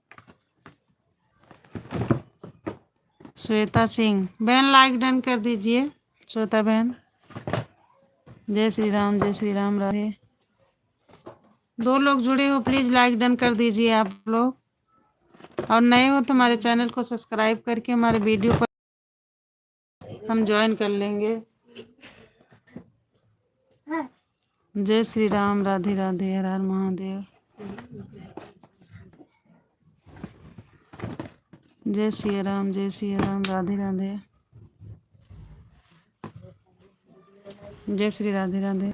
श्वेता सिंह बहन लाइक डन कर दीजिए, श्वेता बहन। जय श्री राम राधे। दो लोग जुड़े हो प्लीज लाइक डन कर दीजिए आप लोग, और नए हो तो हमारे चैनल को सब्सक्राइब करके हमारे वीडियो पर हम ज्वाइन कर लेंगे। जय श्री राम, राधे राधे, हर हर महादेव। जय श्री राम, राधे राधे। जय श्री राधे राधे।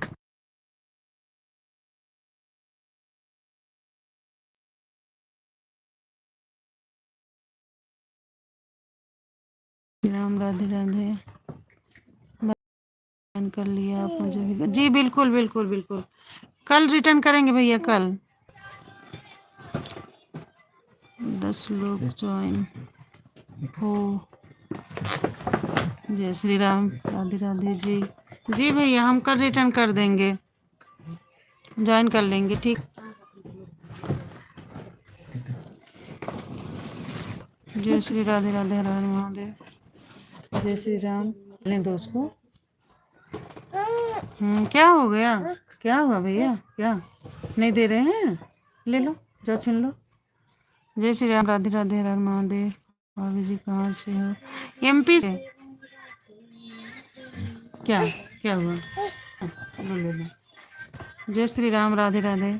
राम राधे राधे। कर लिया आप मुझे भी? जी बिल्कुल बिल्कुल बिल्कुल, कल रिटर्न करेंगे भैया, कल 10 लोग ज्वाइन हो। जय श्री राम, राधे राधे जी। जी भैया हम कल रिटर्न कर देंगे। ज्वाइन कर लेंगे, ठीक। जय श्री राधे राधे, हर हर महादेव, जय श्री राम। लें दोस्त को। क्या हो गया? क्या हुआ भैया? क्या नहीं दे रहे हैं? ले लो, जाओ छीन लो। जय श्री राम, राधे राधे, हर हर महादेव। भाभी जी कहाँ से हो? एमपी से। क्या क्या हुआ? लो ले लो। जय श्री राम, राधे राधे।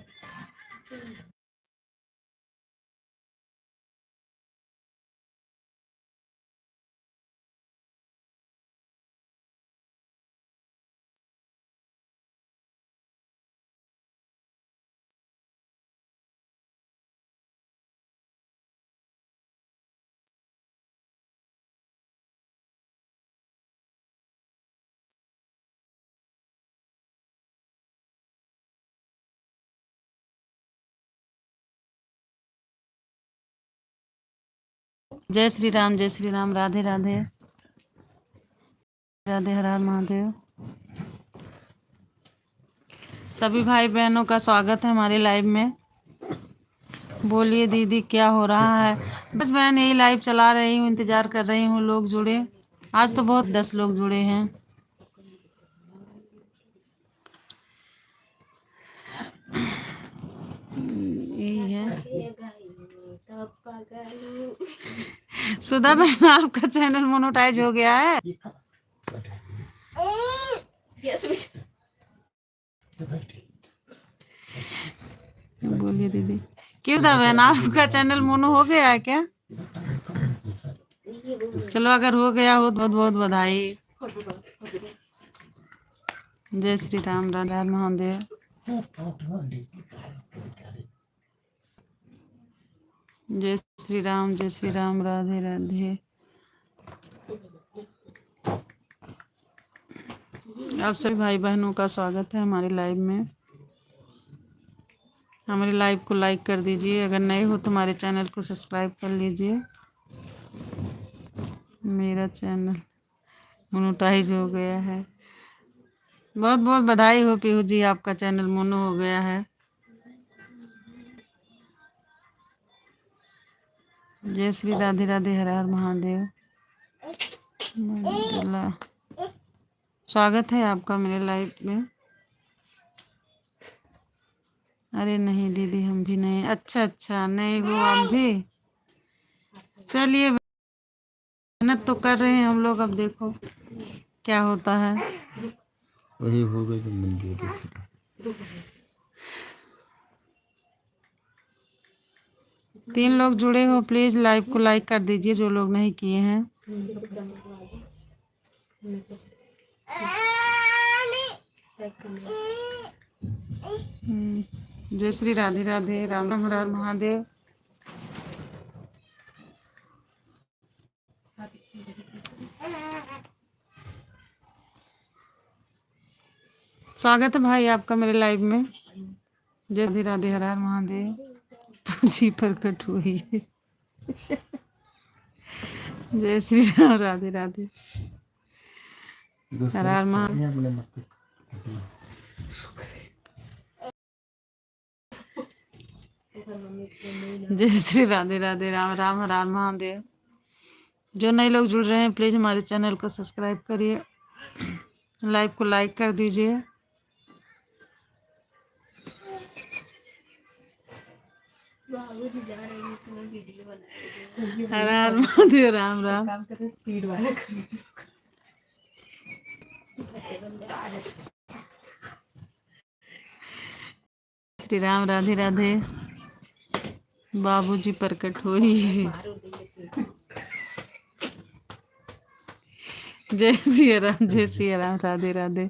जय श्री राम, जय श्री राम, राधे राधे, राधे, हर हर महादेव। सभी भाई बहनों का स्वागत है हमारे लाइव में। बोलिए दीदी, क्या हो रहा है? बस बहन यही लाइव चला रही हूँ, इंतजार कर रही हूँ लोग जुड़े। आज तो बहुत 10 लोग जुड़े हैं। यही है। सुधा बहन, आपका चैनल मोनेटाइज हो गया है? बोलिए दीदी। क्यों था बहन, आपका चैनल मोनो हो गया है क्या? चलो अगर हो गया हो तो बहुत बहुत बधाई। जय श्री राम, राधा महादेव। जय श्री राम, जय श्री राम, राधे राधे। आप सभी भाई बहनों का स्वागत है हमारे लाइव में। हमारे लाइव को लाइक कर दीजिए, अगर नए हो तो हमारे चैनल को सब्सक्राइब कर लीजिए। मेरा चैनल मोनेटाइज हो गया है। बहुत बहुत बधाई हो पीहू जी, आपका चैनल मोनो हो गया है। जय श्री राधे राधे, हर हर महादेव। स्वागत है आपका मेरे लाइव में। अरे नहीं दीदी, हम भी नहीं। अच्छा अच्छा, नहीं हो आप भी? चलिए, मेहनत तो कर रहे हैं हम लोग, अब देखो क्या होता है। वही हो गई तो मंजूर। 3 लोग जुड़े हो, प्लीज लाइव को लाइक कर दीजिए जो लोग नहीं किए हैं। जय श्री राधे राधे, राम राम, हर हर महादेव। स्वागत है भाई आपका मेरे लाइव में। जय राधे राधे, हर हर महादेव। पूंजी प्रकट हुई है। जय श्री राम, राधे राधे, हर हर महादेव। जय श्री राधे राधे, राम राम, हर हर महादेव। जो नए लोग जुड़ रहे हैं प्लीज हमारे चैनल को सब्सक्राइब करिए, लाइव को लाइक कर दीजिए। हर हर महादेव, राम राम। स्पीड वाला श्री राम, राधे राधे। बाबूजी प्रकट हुई है। जय श्री राम, जय श्री राम, राधे राधे,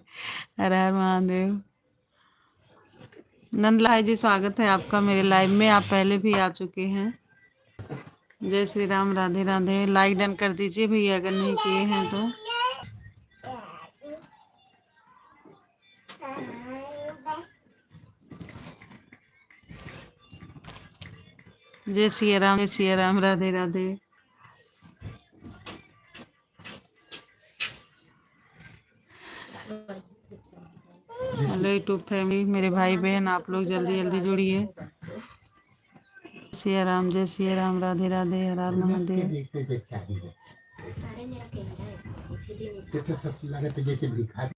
हर हर महादेव। नंदलाल जी, स्वागत है आपका मेरे लाइव में। आप पहले भी आ चुके हैं। जय श्री राम, राधे राधे। लाइक डन कर दीजिए भैया अगर नहीं किए हैं तो। जय श्री राम, जय Shri Ram, Radhe Radhe. Hello YouTube family, मेरे भाई बहन, आप लोग जल्दी जल्दी जुड़िए। सिया राम, जय सिया राम, राधे राधे, हर हर महादेव। अरे मेरा कैमरा है इसीलिए नहीं।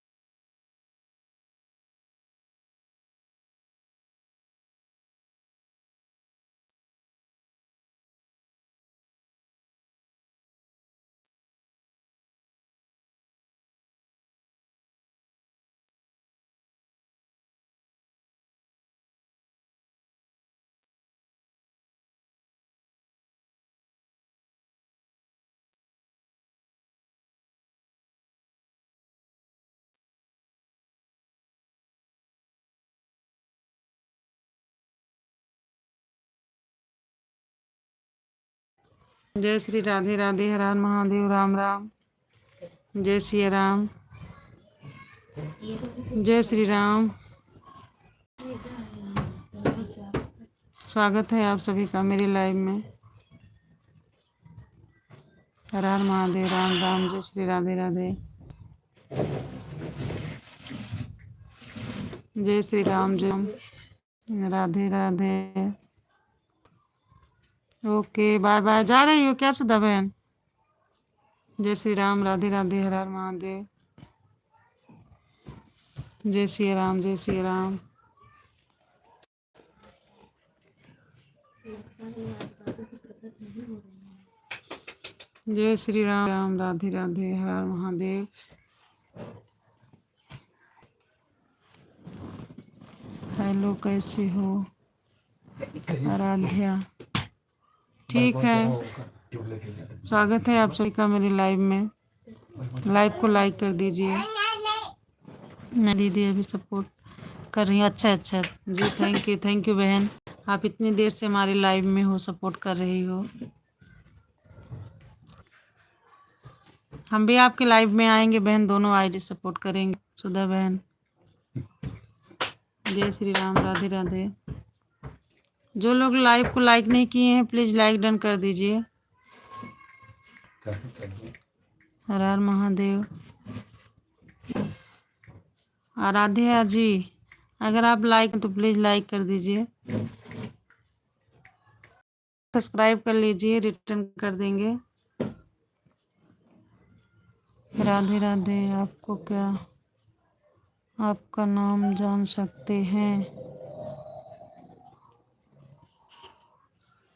जय श्री राधे राधे, हर हर महादेव, राम राम, जय सिया राम, जय श्री राम। स्वागत है आप सभी का मेरी लाइव में। हर हर महादेव, राम राम, जय श्री राधे राधे, जय श्री राम, जय Radhe Radhe. Okay, bye bye. जा रही हो क्या सुधा बहन? जय श्री राम, राधे राधे, हर हर महादेव, जय श्री राम, जय श्री राम। जय श्री राम, राम राधे राधे, हर हर महादेव। हेलो, कैसे हो आराध्या? ठीक है, स्वागत है आप सभी का मेरी लाइव में। लाइव को लाइक कर दीजिए। नहीं दीदी, अभी सपोर्ट कर रही हूँ। अच्छा अच्छा जी, थैंक यू बहन, आप इतनी देर से हमारी लाइव में हो, सपोर्ट कर रही हो। हम भी आपके लाइव में आएंगे बहन, दोनों आईडी सपोर्ट करेंगे। सुधा बहन, जय श्री राम, राधे राधे। जो लोग लाइव को लाइक नहीं किए हैं प्लीज लाइक डन कर दीजिए। हर हर महादेव। आराध्या जी, अगर आप लाइक तो प्लीज लाइक कर दीजिए, सब्सक्राइब कर लीजिए, रिटर्न कर देंगे। राधे राधे। आपको क्या, आपका नाम जान सकते हैं?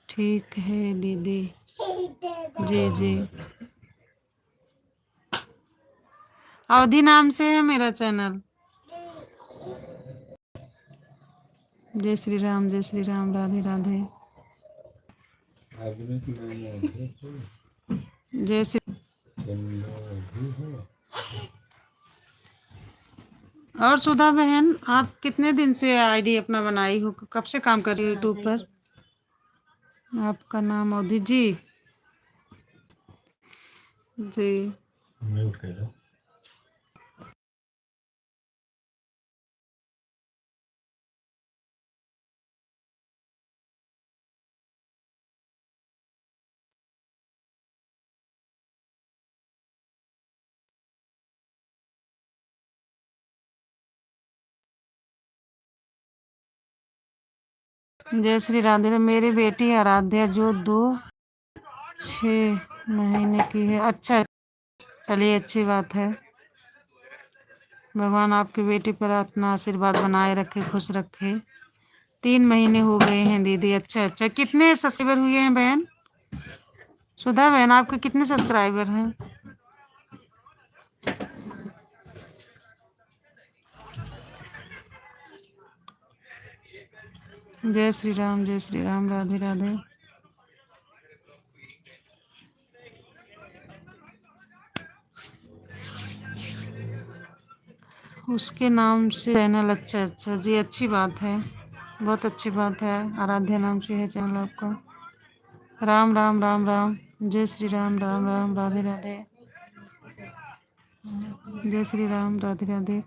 ठीक है दीदी, जी जी। अवधि नाम से है मेरा चैनल। जय श्री राम, जय श्री राम, राधे राधे, जय श्री। और सुधा बहन, आप कितने दिन से आईडी अपना बनाई हो, कब से काम कर रही हो यूट्यूब पर? आपका नाम अवधि जी? जी। म्यूट कर दो। जय श्री राधे। मेरी बेटी आराध्या जो 6 महीने की है। अच्छा, चलिए अच्छी बात है। भगवान आपकी बेटी पर अपना आशीर्वाद बनाए रखे, खुश रखे। 3 महीने हो गए हैं दीदी। अच्छा अच्छा, कितने सब्सक्राइबर हुए हैं बहन? सुधा बहन, आपके कितने सब्सक्राइबर हैं? जय श्री राम, जय श्री राम, राधे राधे। उसके नाम से चैनल? अच्छा अच्छा जी, अच्छी बात है, बहुत अच्छी बात है। आराध्या नाम से है चैनल आपका। राम राम, राम राम, जय श्री राम, राम राम, राधे राधे, जय श्री राम, राधे राधे।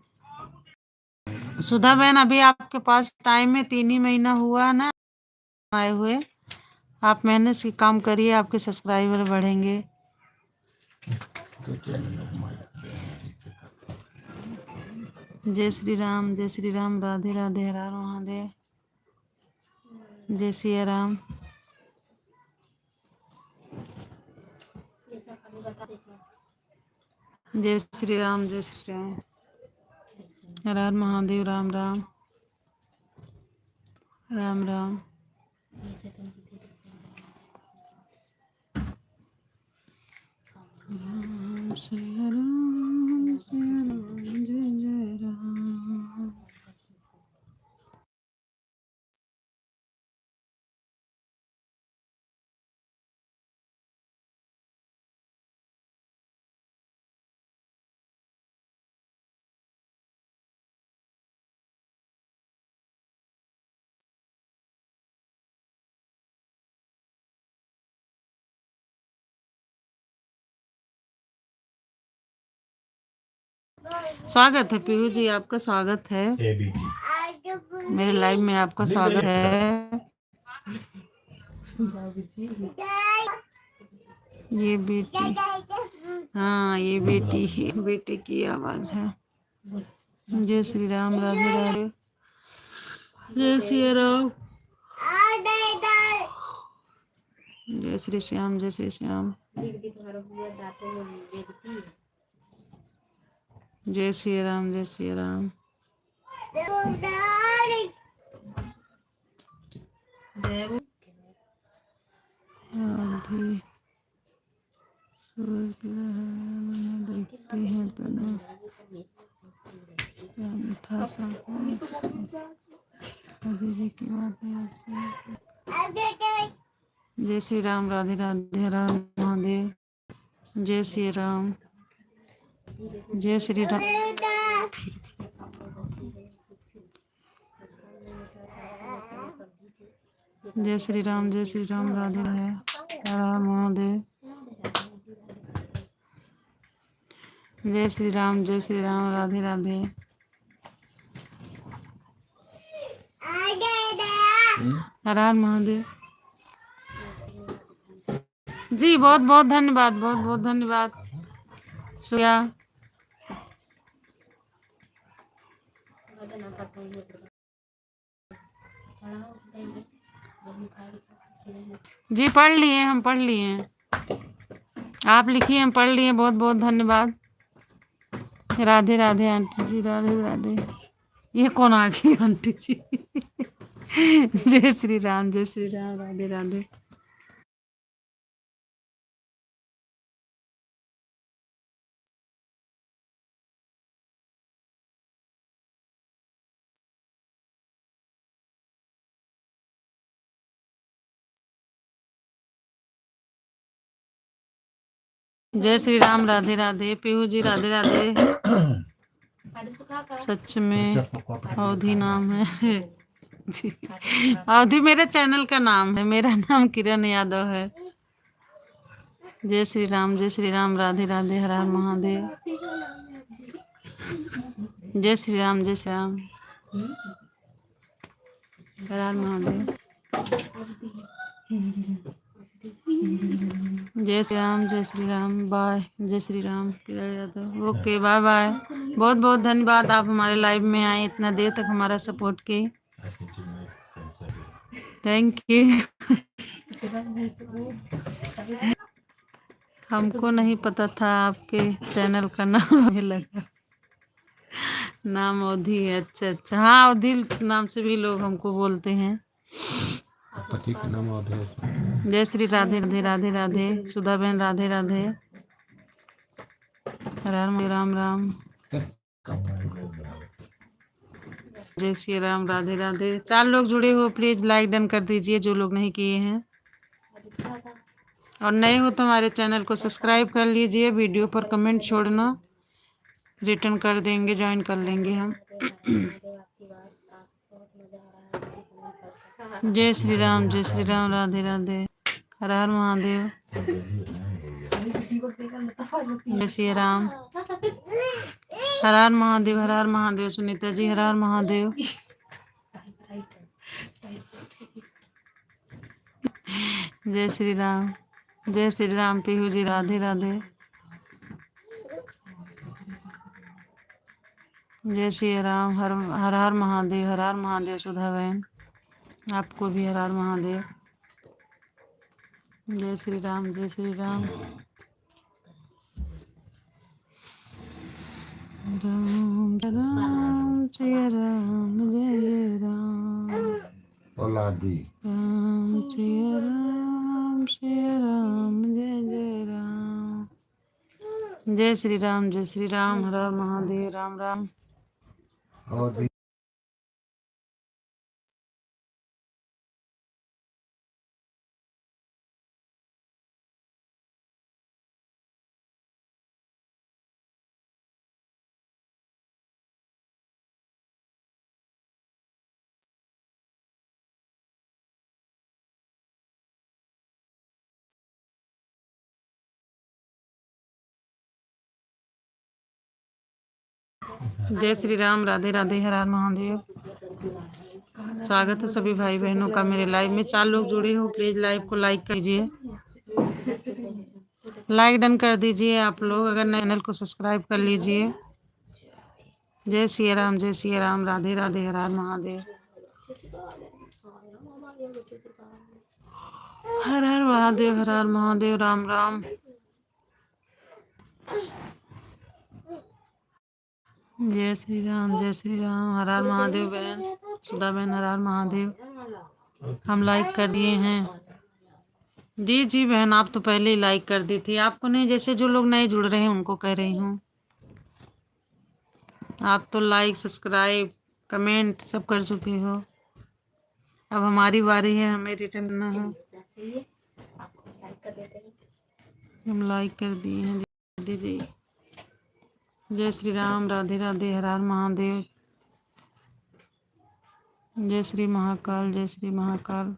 सुधा बहन, अभी आपके पास टाइम है, 3 ही महीना हुआ ना आए हुए। आप मेहनत से काम करिए, आपके सब्सक्राइबर बढ़ेंगे। जय श्री राम, जय श्री राम, राधे राधे, हर हर महादेव। जय सिया राम। जय श्री राम, जय श्री राम, हर हर महादेव। राम राम, राम राम। राम सिया राम, सिया राम, जय जय राम। स्वागत है पीहू जी, आपका स्वागत है मेरे लाइव में, आपका स्वागत है। ये बेटी, हाँ ये बेटी की आवाज है। जय श्री राम, राधे राधे, जय श्री राम, जय श्री श्याम, जय श्री श्याम, जय श्री राम, जय श्री राम। आधी सूरज ग्रहण देखते हैं तो ना मीठा सा अभी जी की बात है। जय श्री राम, राधे राधे, हर हर महादेव। जय श्री राम, जय श्री राम, जय श्री राम, जय श्री राम, राधे राधे, हर हर महादेव। जय श्री राम, जय श्री राम, राधे राधे। हर हर महादेव जी। बहुत बहुत धन्यवाद, बहुत बहुत धन्यवाद। सुया जी, पढ़ लिए, हम पढ़ लिए, आप लिखिए, हम पढ़ लिए। बहुत बहुत धन्यवाद। राधे राधे आंटी जी, राधे राधे। ये कौन आ गई आंटी जी? जय श्री राम, जय श्री राम, राधे राधे। जय श्री राम, राधे राधे। पीहू जी राधे राधे। सच में अवधि नाम है जी, अवधि मेरे चैनल का नाम है, मेरा नाम किरण यादव है। जय श्री राम, जय श्री राम, राधे राधे, हर हर महादेव। जय श्री राम, जय श्री राम, हर हर महादेव। जय श्री राम, जय श्री राम, बाय। जय Shri Ram, Kiran Yadav. Okay, bye bye. बहुत बहुत धन्यवाद, आप हमारे लाइव में आए, इतना देर तक हमारा सपोर्ट किए। Thank you. हमको नहीं पता था आपके चैनल का नाम हमें लगा नाम अवधि है। अच्छा अच्छा, हाँ अवधि नाम से भी लोग हमको बोलते हैं। पति का नाम अवधि है। जय श्री राधे राधे, राधे राधे। सुधा बहन राधे राधे, राम राम राम। जय श्री राम, राधे राधे। 4 लोग जुड़े हो, प्लीज लाइक डन कर दीजिए जो लोग नहीं किए हैं, और नए हो तो हमारे चैनल को सब्सक्राइब कर लीजिए। वीडियो पर कमेंट छोड़ना, रिटर्न कर देंगे, ज्वाइन कर लेंगे हम। जय श्री राम, जय श्री राम, राधे राधे, हर हर महादेव। जय श्री राम, हर हर महादेव, हर हर महादेव। सुनीता जी, हर हर महादेव। जय श्री राम, जय श्री राम। पीहू जी राधे राधे। जय श्री राम। हर हर हर महादेव, हर हर महादेव। सुधा बहन, आपको भी हर हर महादेव। जय श्री राम, जय श्री राम। राम राम जय राम, जय जय राम। औलादी राम जय राम, जय राम, जय जय राम। जय श्री राम, जय श्री राम। हर हर महादेव। राम राम। और भी जय श्री राम, राधे राधे, हर हर महादेव। स्वागत है सभी भाई बहनों का मेरे लाइव में। 4 लोग जुड़े हो, प्लीज लाइव को लाइक कीजिए। लाइक डन कर दीजिए आप लोग। अगर नए चैनल को सब्सक्राइब कर लीजिए। जय श्री राम, जय श्री राम, राधे राधे, हर हर महादेव। हर हर महादेव, हर हर महादेव। राम राम। जय श्री राम, जय श्री राम। हर हर महादेव बहन सुधा बहन, हर हर महादेव। हम लाइक कर दिए हैं। जी जी बहन, आप तो पहले ही लाइक कर दी थी। आपको नहीं, जैसे जो लोग नए जुड़ रहे हैं उनको कह रही हूँ। आप तो लाइक, सब्सक्राइब, कमेंट सब कर चुकी हो। अब हमारी बारी है, हमें रिटर्न करना है। हम लाइक कर दिए हैं दीदी। जय श्री राम, राधे राधे, हर हर महादेव। जय श्री महाकाल, जय श्री महाकाल।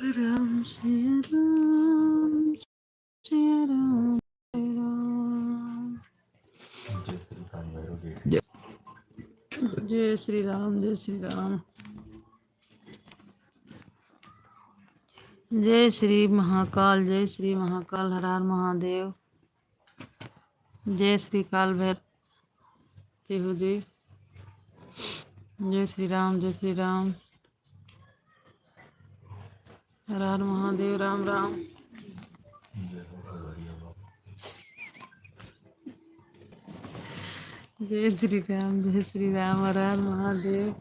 राम श्री राम, श्री राम, श्री राम। जय श्री राम, जय श्री राम। जय श्री महाकाल, जय श्री महाकाल, हर हर महादेव। जय श्री काल भैरव केहू जी। जय श्री राम, जय श्री राम, हर हर महादेव। राम राम। जय श्री राम, जय श्री राम, हर हर महादेव।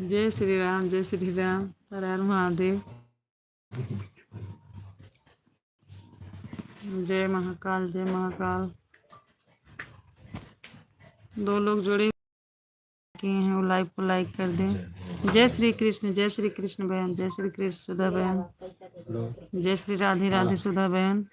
जय श्री राम, जय श्री राम, हर हर महादेव। जय महाकाल, जय महाकाल। 2 लोग जुड़े किए हैं, वो लाइव को लाइक कर दें। जय श्री कृष्ण, जय श्री कृष्ण बहन, जय श्री कृष्ण सुधा बहन। जय श्री राधे राधे सुधा बहन।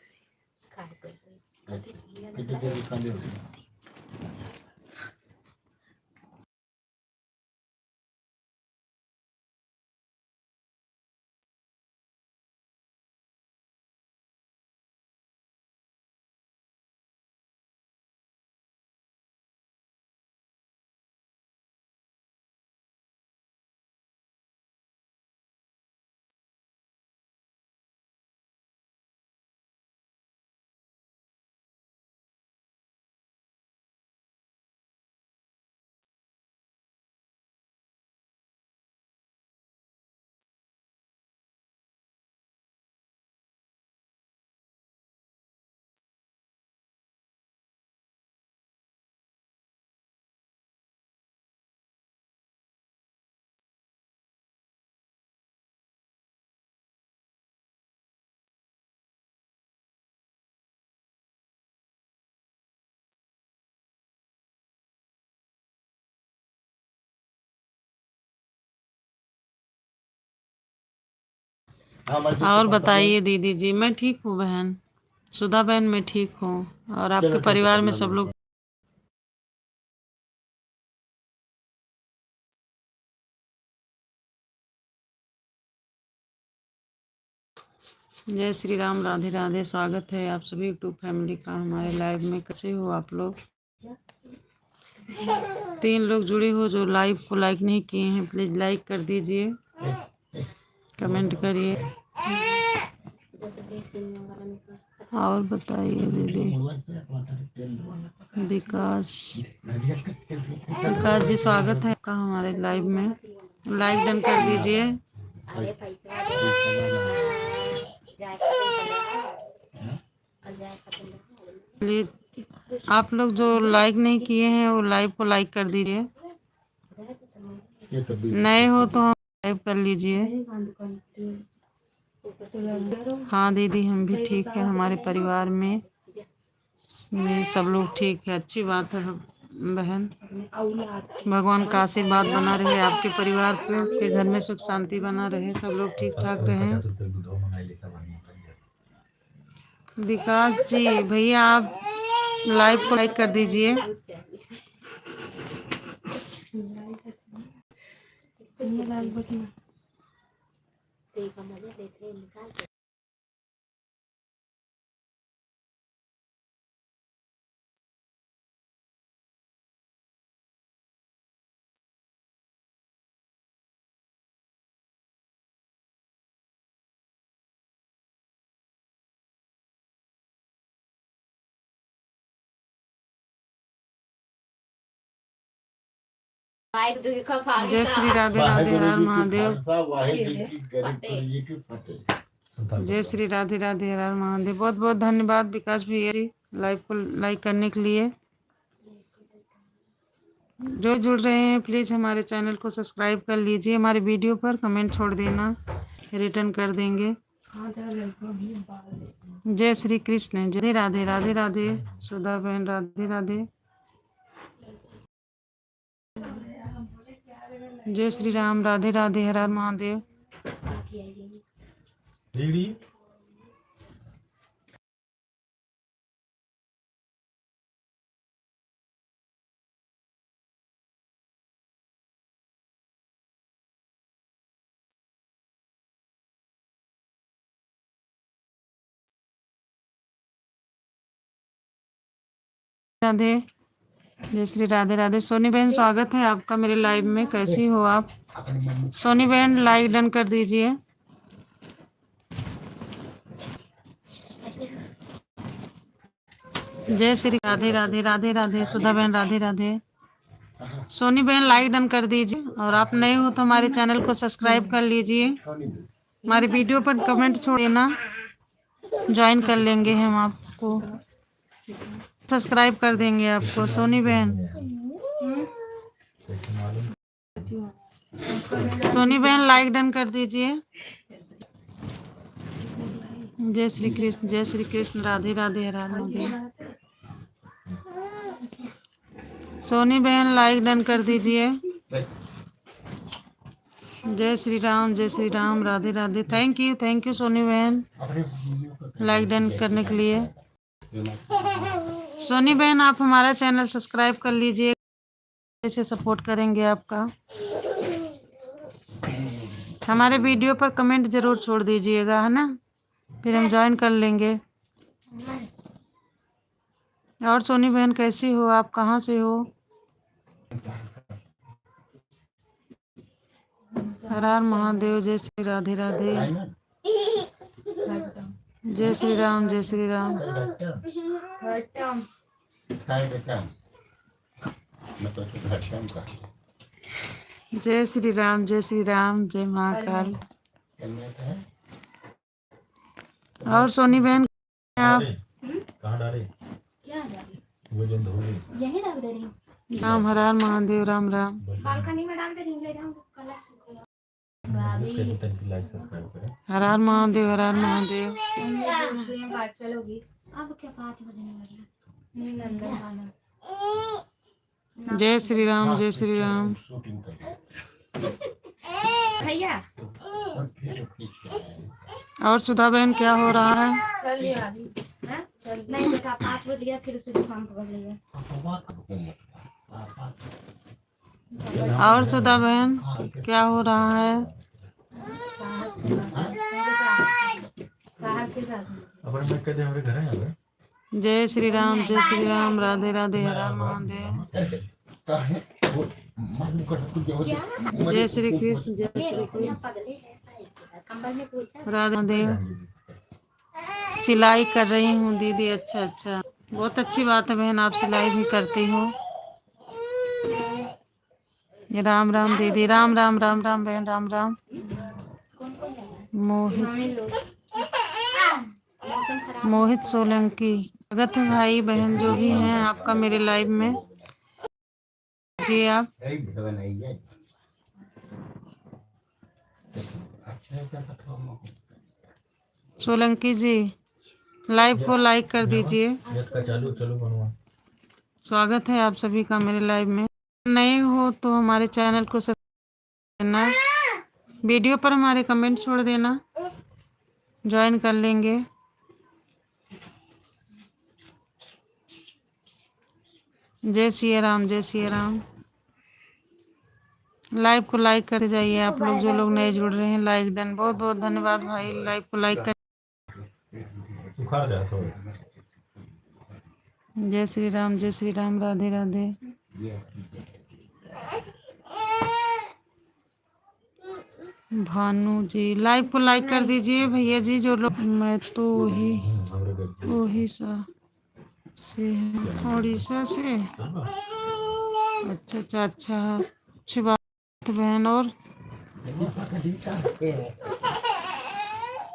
और बताइए दीदी जी। मैं ठीक हूँ बहन सुधा बहन, मैं ठीक हूँ। और आपके परिवार में सब लोग? जय श्री राम, राधे राधे। स्वागत है आप सभी यूट्यूब फैमिली का हमारे लाइव में। कैसे हो आप लोग? 3 लोग जुड़े हो जो लाइव को लाइक नहीं किए हैं, प्लीज लाइक कर दीजिए, कमेंट करिए। और बताइए दीदी। विकास विकास जी स्वागत है आपका हमारे लाइव में, लाइक डन कर दीजिए। प्लीज आप लोग जो लाइक नहीं किए हैं वो लाइव को लाइक कर दीजिए, नए हो तो हम लाइव कर लीजिए। हाँ दीदी हम भी ठीक है, हमारे परिवार में सब लोग ठीक है, अच्छी बात है बहन। भगवान का आशीर्वाद बना रहे आपके परिवार पे, आपके घर में सुख शांति बना रहे, सब लोग ठीक ठाक रहे। विकास जी भैया आप लाइव को लाइक कर दीजिए। जय श्री राधे राधे हर महादेव। जय श्री राधे राधे हर महादेव। बहुत बहुत धन्यवाद विकास भैया जी लाइव को लाइक करने के लिए। जो जुड़ रहे हैं प्लीज हमारे चैनल को सब्सक्राइब कर लीजिए, हमारे वीडियो पर कमेंट छोड़ देना, रिटर्न कर देंगे। जय श्री कृष्ण, जय राधे राधे राधे। सुधा बहन राधे राधे। जय श्री राम, राधे राधे हर हर महादेव। राधे, जय श्री राधे राधे। सोनी बहन स्वागत है आपका मेरे लाइव में, कैसी हो आप? सोनी बहन लाइक डन कर दीजिए। जय श्री राधे राधे राधे राधे। सुधा बहन राधे राधे। सोनी बहन लाइक डन कर दीजिए, और आप नए हो तो हमारे चैनल को सब्सक्राइब कर लीजिए, हमारे वीडियो पर कमेंट छोड़ देना, ज्वाइन कर लेंगे हम आपको, सब्सक्राइब कर देंगे आपको। सोनी बहन, सोनी बहन लाइक डन कर दीजिए। जय श्री कृष्ण, जय श्री कृष्ण, राधे राधे हर हर महादेव। सोनी बहन लाइक डन कर दीजिए। जय श्री राम, जय श्री राम, राधे राधे। थैंक यू सोनी बहन लाइक डन करने के लिए। सोनी बहन आप हमारा चैनल सब्सक्राइब कर लीजिए, ऐसे सपोर्ट करेंगे आपका। हमारे वीडियो पर कमेंट जरूर छोड़ दीजिएगा, है ना, फिर हम ज्वाइन कर लेंगे। और सोनी बहन कैसी हो आप, कहाँ से हो? हर हर महादेव। जय श्री राधे राधे। जय श्री राम, जय श्री राम। जय श्री राम, जय श्री राम, जय महाकाल। और सोनी बहन आप राम, हर हर महादेव, राम राम। बालकनी में डाल के ले जाऊं कलर हर हर महादेव, हर हर महादेव। अब क्या 5 बजने वाले? नहीं अंदर खाना। जय श्री राम, जय श्री राम। भैया और सुधा बहन क्या हो रहा है? नहीं बेटा 5 बज गया, फिर उसे दुकान पकड़ लिया। और सुधा बहन क्या हो रहा है? जय श्री राम, जय श्री राम, राधे राधे हर हर महादेव। जय श्री कृष्ण, जय श्री कृष्ण। कंबल में पूछा राधा देव सिलाई कर रही हूँ दीदी। अच्छा अच्छा, बहुत अच्छी बात है बहन, आप सिलाई भी करती हो। राम राम दीदी, राम राम, राम राम बहन, राम राम। मोहित मोहित सोलंकी, स्वागत है भाई बहन जो भी हैं आपका मेरे लाइव में। जी आप सोलंकी जी लाइव को लाइक कर दीजिए। स्वागत है आप सभी का मेरे लाइव में। नए हो तो हमारे चैनल को सब्सक्राइब करना, वीडियो पर हमारे कमेंट छोड़ देना, ज्वाइन कर लेंगे। जय सिया राम, जय सिया राम। लाइव को लाइक करते जाइए आप लोग, जो लोग नए जुड़ रहे हैं लाइक डन, बहुत बहुत धन्यवाद भाई। लाइव को लाइक कर। जय श्री राम, जय श्री राम, राधे राधे। भानु जी लाइव को लाइक कर दीजिए भैया जी जो लोग। मैं तो वही सा से है, उड़ीसा से। अच्छा अच्छा अच्छा, अच्छी बात है बहन।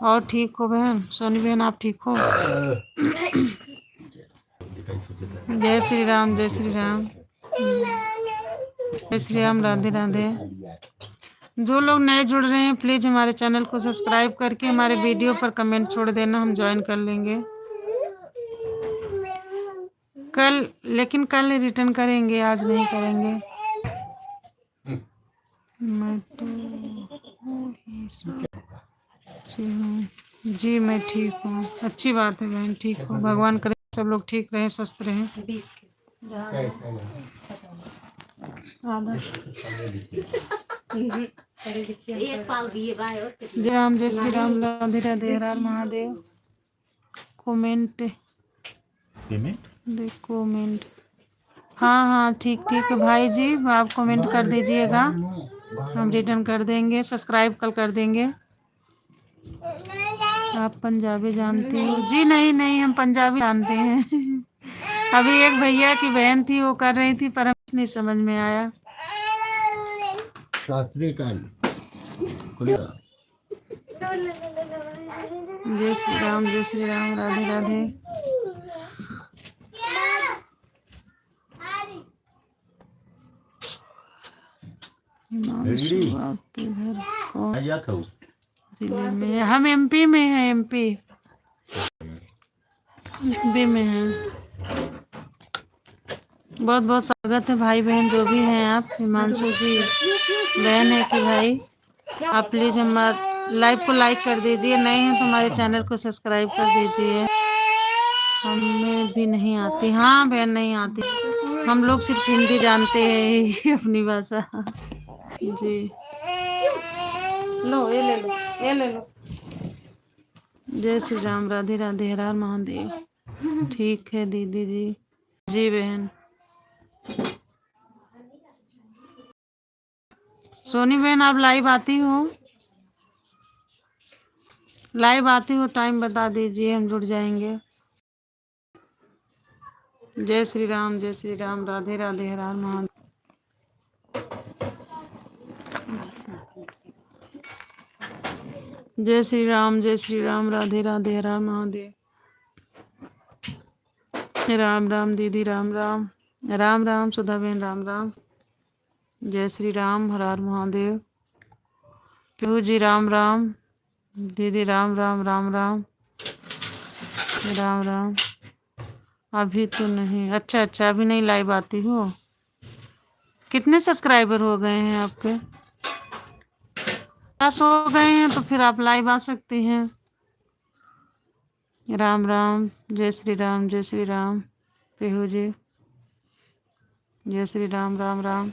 और ठीक हो बहन? सोनी बहन आप ठीक हो? जय श्री राम, जय श्री राम, जय श्री राम, राधे राधे। जो लोग नए जुड़ रहे हैं प्लीज हमारे चैनल को सब्सक्राइब करके हमारे वीडियो पर कमेंट छोड़ देना, हम ज्वाइन कर लेंगे कल, लेकिन कल रिटर्न करेंगे, आज नहीं करेंगे। मैं तो जी मैं ठीक हूँ। अच्छी बात है बहन, ठीक हो, भगवान करे सब लोग ठीक रहें, स्वस्थ रहें। एक पाव दिए बाय और जय राम, जय श्री राम, राधे राधे, हर हर महादेव। कमेंट देखो, कमेंट हाँ हाँ ठीक ठीक है भाई जी, आप कमेंट कर दीजिएगा, हम रिटर्न कर देंगे। सब्सक्राइब कल कर देंगे। आप पंजाबी जानते हो? जी नहीं नहीं, हम पंजाबी जानते हैं। अभी एक भैया की बहन थी वो कर रही थी पर हमें नहीं समझ में आया। जय श्री राम, जय श्री राम, राधे राधे। हिमांशु आपके घर कौन जिले में? हम एमपी में हैं, एमपी में हैं। बहुत बहुत स्वागत है भाई बहन जो भी हैं आप। हिमांशु जी बहन है कि भाई? आप प्लीज हमारे लाइव को लाइक कर दीजिए, नए हैं तो हमारे चैनल को सब्सक्राइब कर दीजिए। हमें भी नहीं आती, हाँ बहन नहीं आती, हम लोग सिर्फ हिंदी जानते हैं अपनी भाषा। जी लो ये ले लो, ये ले लो। जय श्री राम, राधे राधे, हर हर महादेव। ठीक है दीदी जी। जी बहन। सोनी बहन आप लाइव आती हो? लाइव आती हो टाइम बता दीजिए, हम जुड़ जाएंगे। जय श्री राम, जय श्री राम, राधे राधे, हर हर महादेव। जय श्री राम, जय श्री राम, राधे राधे, हर हर महादेव। राम राम दीदी, राम राम, राम राम सुधा बहन, राम राम। जय श्री राम, हर हर महादेव। पीहू जी राम राम, दीदी राम राम, राम राम, राम राम। अभी तो नहीं, अच्छा अच्छा अभी नहीं लाइव आती हो। कितने सब्सक्राइबर हो गए हैं आपके? 10 हो गए हैं तो फिर आप लाइव आ सकती हैं। राम राम, जय श्री राम, जय श्री राम। पीहू जी जय श्री राम, राम राम।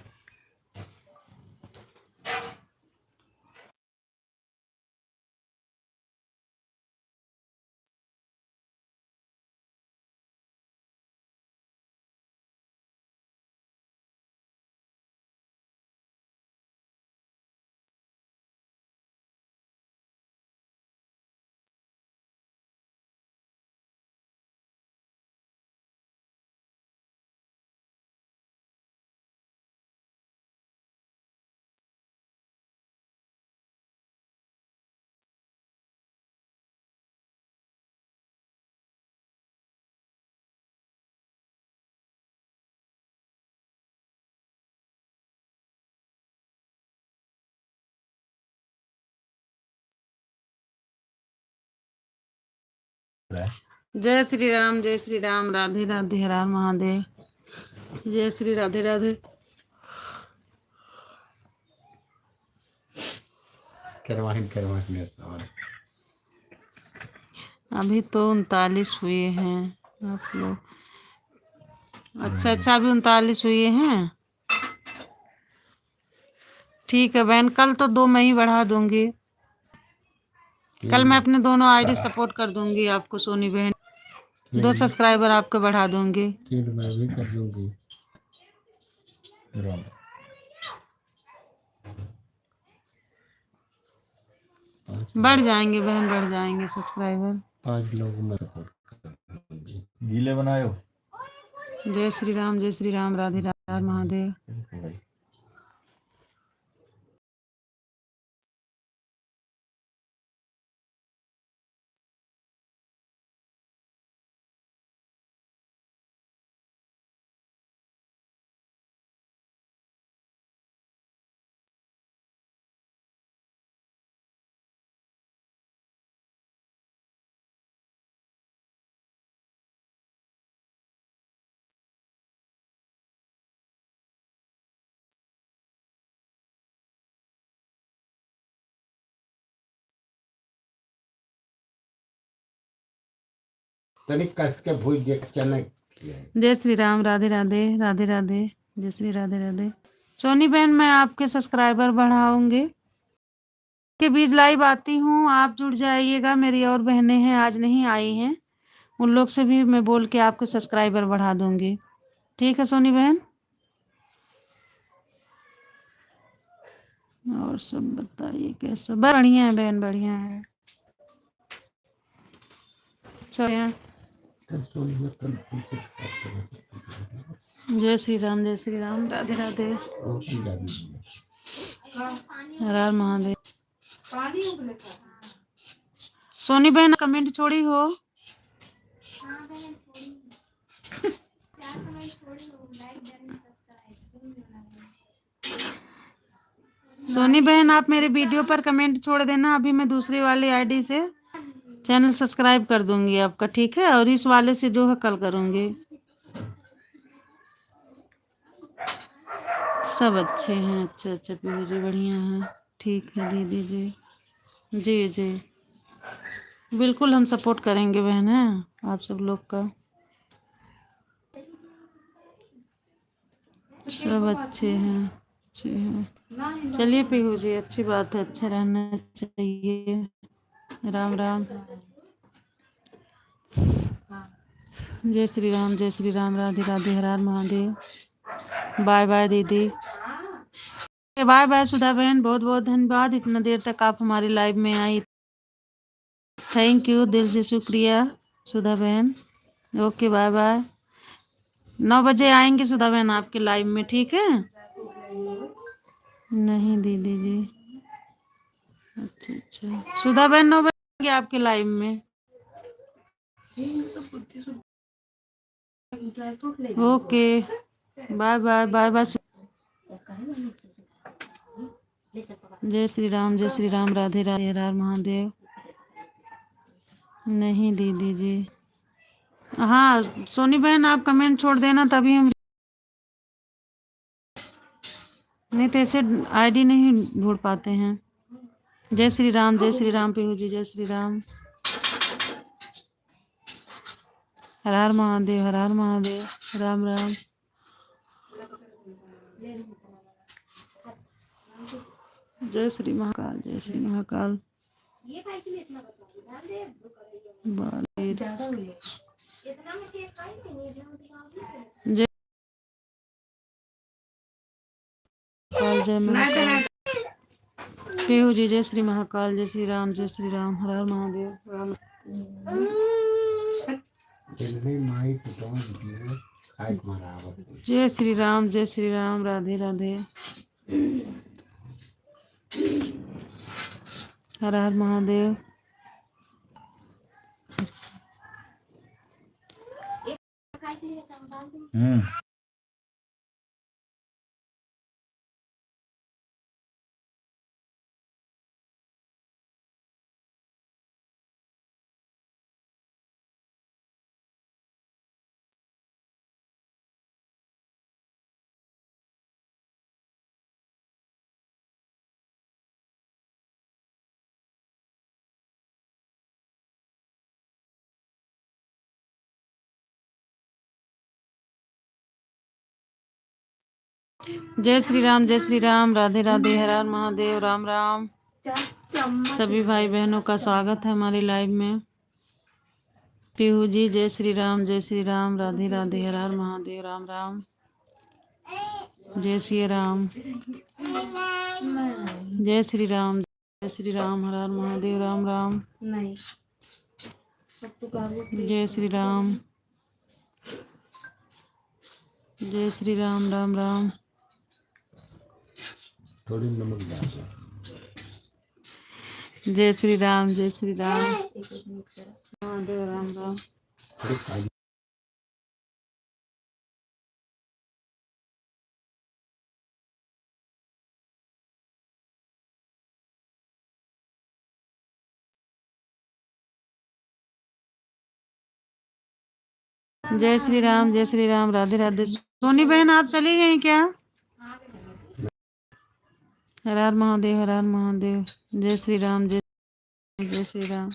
जय श्री राम, राधे राधे, हर हर महादेव। जय श्री राधे राधे। अभी तो 39 हुए हैं आप लोग। अच्छा, अभी 39 हुए हैं। ठीक है बहन, कल तो 2 मैं ही बढ़ा दूंगी। कल मैं अपने दोनों आईडी सपोर्ट कर दूंगी आपको सोनी बहन। 2 सब्सक्राइबर आपके बढ़ा दूंगी। मैं भी कर दूंगी। बढ़ जाएंगे बहन, बढ़ जाएंगे सब्सक्राइबर। 5 लोग मैं गीले बनायो। जय श्री राम, राधे राधे, महादेव। तनिक कस के भूज दे चना। जय श्री राम, राधे राधे, राधे राधे। जय श्री राधे राधे। सोनी बहन, मैं आपके सब्सक्राइबर बढ़ाऊंगी के बीच लाइव आती हूँ, आप जुड़ जाइएगा। मेरी और बहनें हैं, आज नहीं आई हैं, उन लोग से भी मैं बोल के आपके सब्सक्राइबर बढ़ा दूंगी। ठीक है सोनी बहन। और सब बताइए कैसा? बढ़िया है बहन, बढ़िया है। चलिए। जय श्री राम, राधे राधे, हर हर महादेव। सोनी बहन कमेंट छोड़ी हो? सोनी बहन, आप मेरे वीडियो पर कमेंट छोड़ देना, अभी मैं दूसरी वाली आईडी से चैनल सब्सक्राइब कर दूंगी आपका। ठीक है, और इस वाले से जो है कल करूंगी। सब अच्छे हैं। अच्छा अच्छा पीहू जी, बढ़िया है। ठीक है दीदी जी। जी जी, बिल्कुल हम सपोर्ट करेंगे बहन, है आप सब लोग का। सब अच्छे हैं, अच्छे हैं। चलिए पीहू जी, अच्छी बात है, अच्छा रहना चाहिए। राम राम। जय श्री राम, राधे राधे, हर हर महादेव। बाय बाय दीदी। बाय बाय सुधा बहन, बहुत बहुत धन्यवाद, इतना देर तक आप हमारी लाइव में आई। थैंक यू, दिल से शुक्रिया सुधा बहन। Okay bye bye. 9 बजे आएंगे सुधा बहन आपके लाइव में, ठीक है? नहीं दीदी जी। अच्छा अच्छा, सुधा बहन 9 बजे आएंगे आपके लाइव में। Okay bye bye, bye bye. जय श्री राम, राधे राधे, हर हर महादेव। नहीं दीदी जी। हाँ सोनी बहन, आप कमेंट छोड़ देना तभी हम, नहीं तो ऐसे आईडी नहीं ढूंढ पाते हैं। जय श्री राम, पीहू जी, जय श्री राम। हर हर महादेव, हर हर महादेव, राम राम। जय श्री महाकाल, जय श्री महाकाल। बालेर। जय काल, जय महाकाल। पीहू जी, जय श्री महाकाल, जय श्री राम, हर हर महादेव, राम। जय श्री राम, राधे राधे, हर हर महादेव। जय श्री राम, राधे राधे, हर हर महादेव, राम राम। सभी भाई बहनों का स्वागत है हमारी लाइव में। पीहू जी जय श्री राम, राधे राधे, हर हर महादेव, राम राम। जय श्री राम, जय श्री राम, हर हर महादेव, राम राम। जय श्री राम, जय श्री राम, राम राम। थोड़ी नमक डाल दो। जय श्री राम, महादेव, राम राम। थोड़ी खाली जय श्री राम, राधे राधे। सोनी बहन आप चली गई क्या? हर हर महादेव, हर हर महादेव। जय श्री राम, जय श्री राम।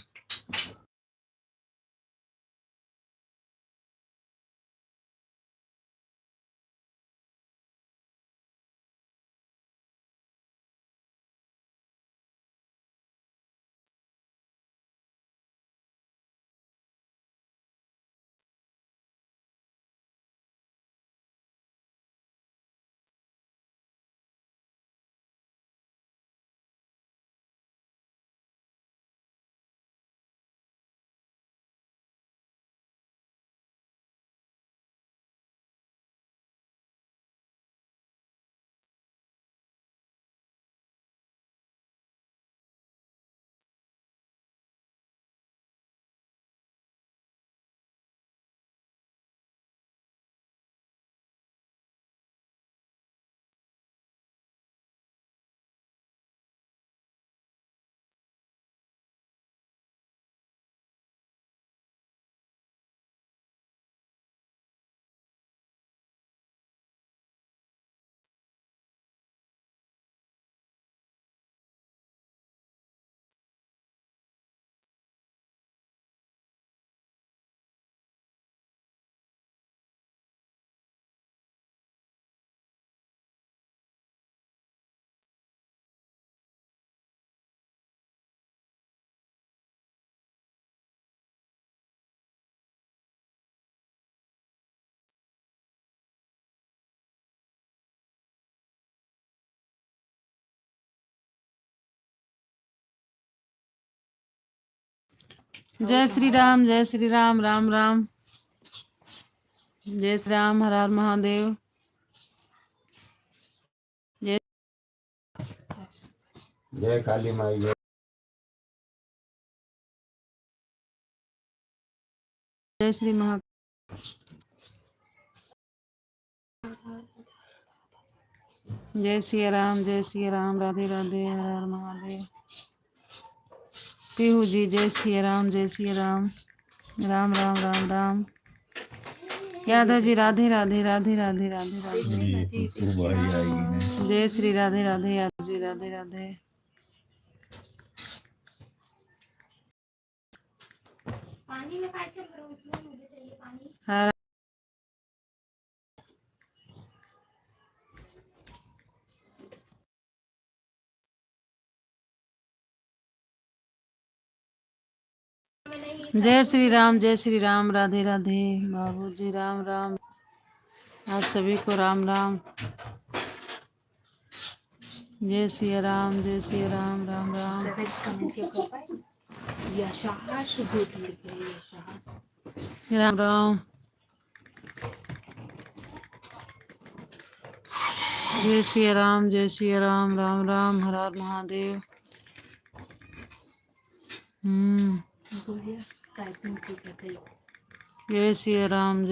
जय श्री राम, राम राम। जय श्री राम, हर हर महादेव। जय जय काली माई जय। जय श्री महा जय श्री राम, राधे राधे, हर हर महादेव। पीहू जी जय श्री राम, राम राम, राम राम। यादव जी राधे राधे, राधे राधे, राधे राधे। ये कुर्बाई आएगी ना। जय श्री राधे राधे, यादव जी राधे राधे। पानी में कैसे भरूं? उसमें मुझे चाहिए पानी। हर जय श्री राम, राधे राधे। बाबू जी राम राम। आप सभी को राम राम। जय श्री राम, राम राम। राम राम। जय श्री राम, राम राम, हर हर महादेव। जय श्री राम,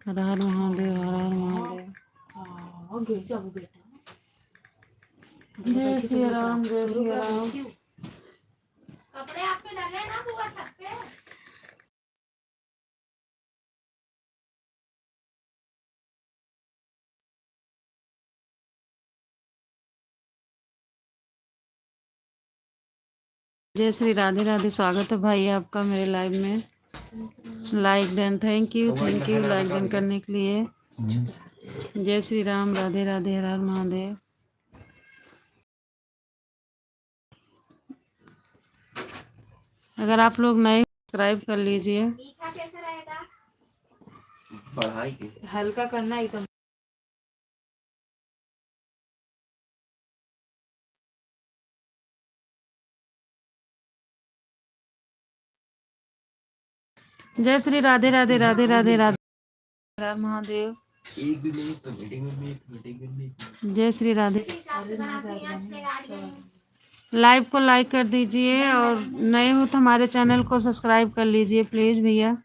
हर हर महादेव, हर हर महादेव। जय श्री राम, कपड़े आपके डाले ना बुआ छत पे। जय श्री राधे राधे। स्वागत है भाई आपका मेरे लाइव में। Like done, thank you like done करने के लिए। जय श्री राम, राधे राधे, हर हर महादेव। अगर आप लोग नए, सब्सक्राइब कर लीजिए। तीखा कैसा रहेगा? पढ़ाई के हल्का करना एकदम। जय श्री राधे राधे, राधे राधे, राधे हर हर महादेव। एक भी नहीं तो मीटिंग में जय श्री राधे। हिसाब से बनाते हैं आज के गाड़ी। लाइव को लाइक कर दीजिए और नए हो तो हमारे चैनल को सब्सक्राइब कर लीजिए प्लीज भैया।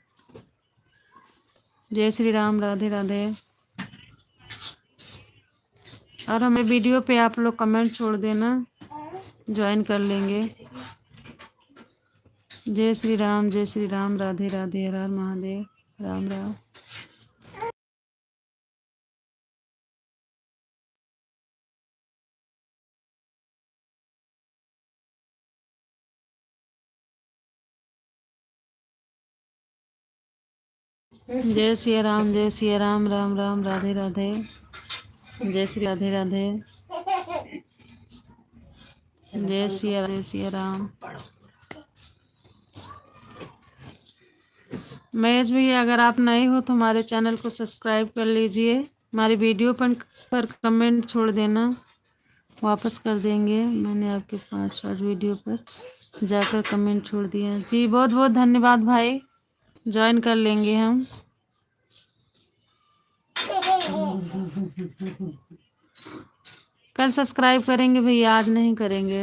जय श्री राम, राधे राधे। और हमें वीडियो पे आप लोग कमेंट छोड़ देना, ज्वाइन कर लेंगे। जय श्री राम, जय श्री राम, राधे राधे, हर हर महादेव, राम राम। जय श्री राम, जय श्री राम, राम राम, राधे राधे। जय श्री राधे राधे। जय श्री राम। महेश भैया अगर आप नए हो तो हमारे चैनल को सब्सक्राइब कर लीजिए। हमारी वीडियो पर कमेंट छोड़ देना, वापस कर देंगे। मैंने आपके 5 शॉर्ट वीडियो पर जाकर कमेंट छोड़ दिया जी। बहुत बहुत धन्यवाद भाई, ज्वाइन कर लेंगे हम। कल सब्सक्राइब करेंगे भैया, आज नहीं करेंगे।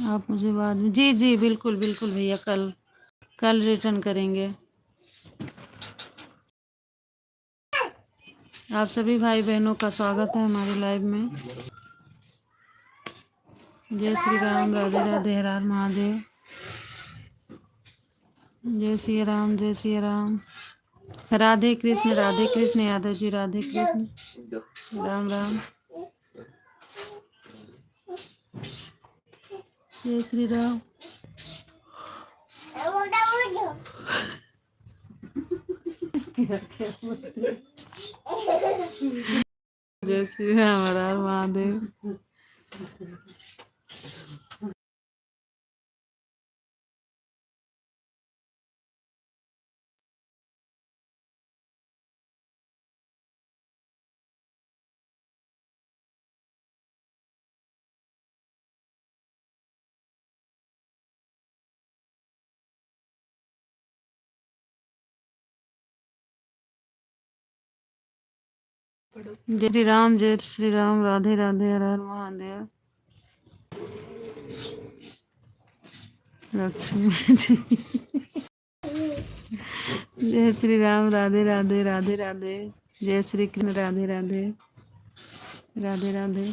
आप मुझे बाद में, जी जी बिल्कुल बिल्कुल भैया, कल रिटर्न करेंगे। आप सभी भाई बहनों का स्वागत है हमारे लाइव में। जय श्री राम, राधे राधे, हर हर महादेव। जय श्री राम, जय श्री राम। राधे कृष्ण यादव जी, राधे कृष्ण, राम राम। जय श्री राम। जय श्री राम, हर हर महादेव। जय श्री राम, जय श्री राम, राधे राधे, हर हर महादेव। लक्ष्मी जी। जय श्री राम, राधे राधे, राधे राधे। जय श्री कृष्ण, राधे राधे, राधे राधे।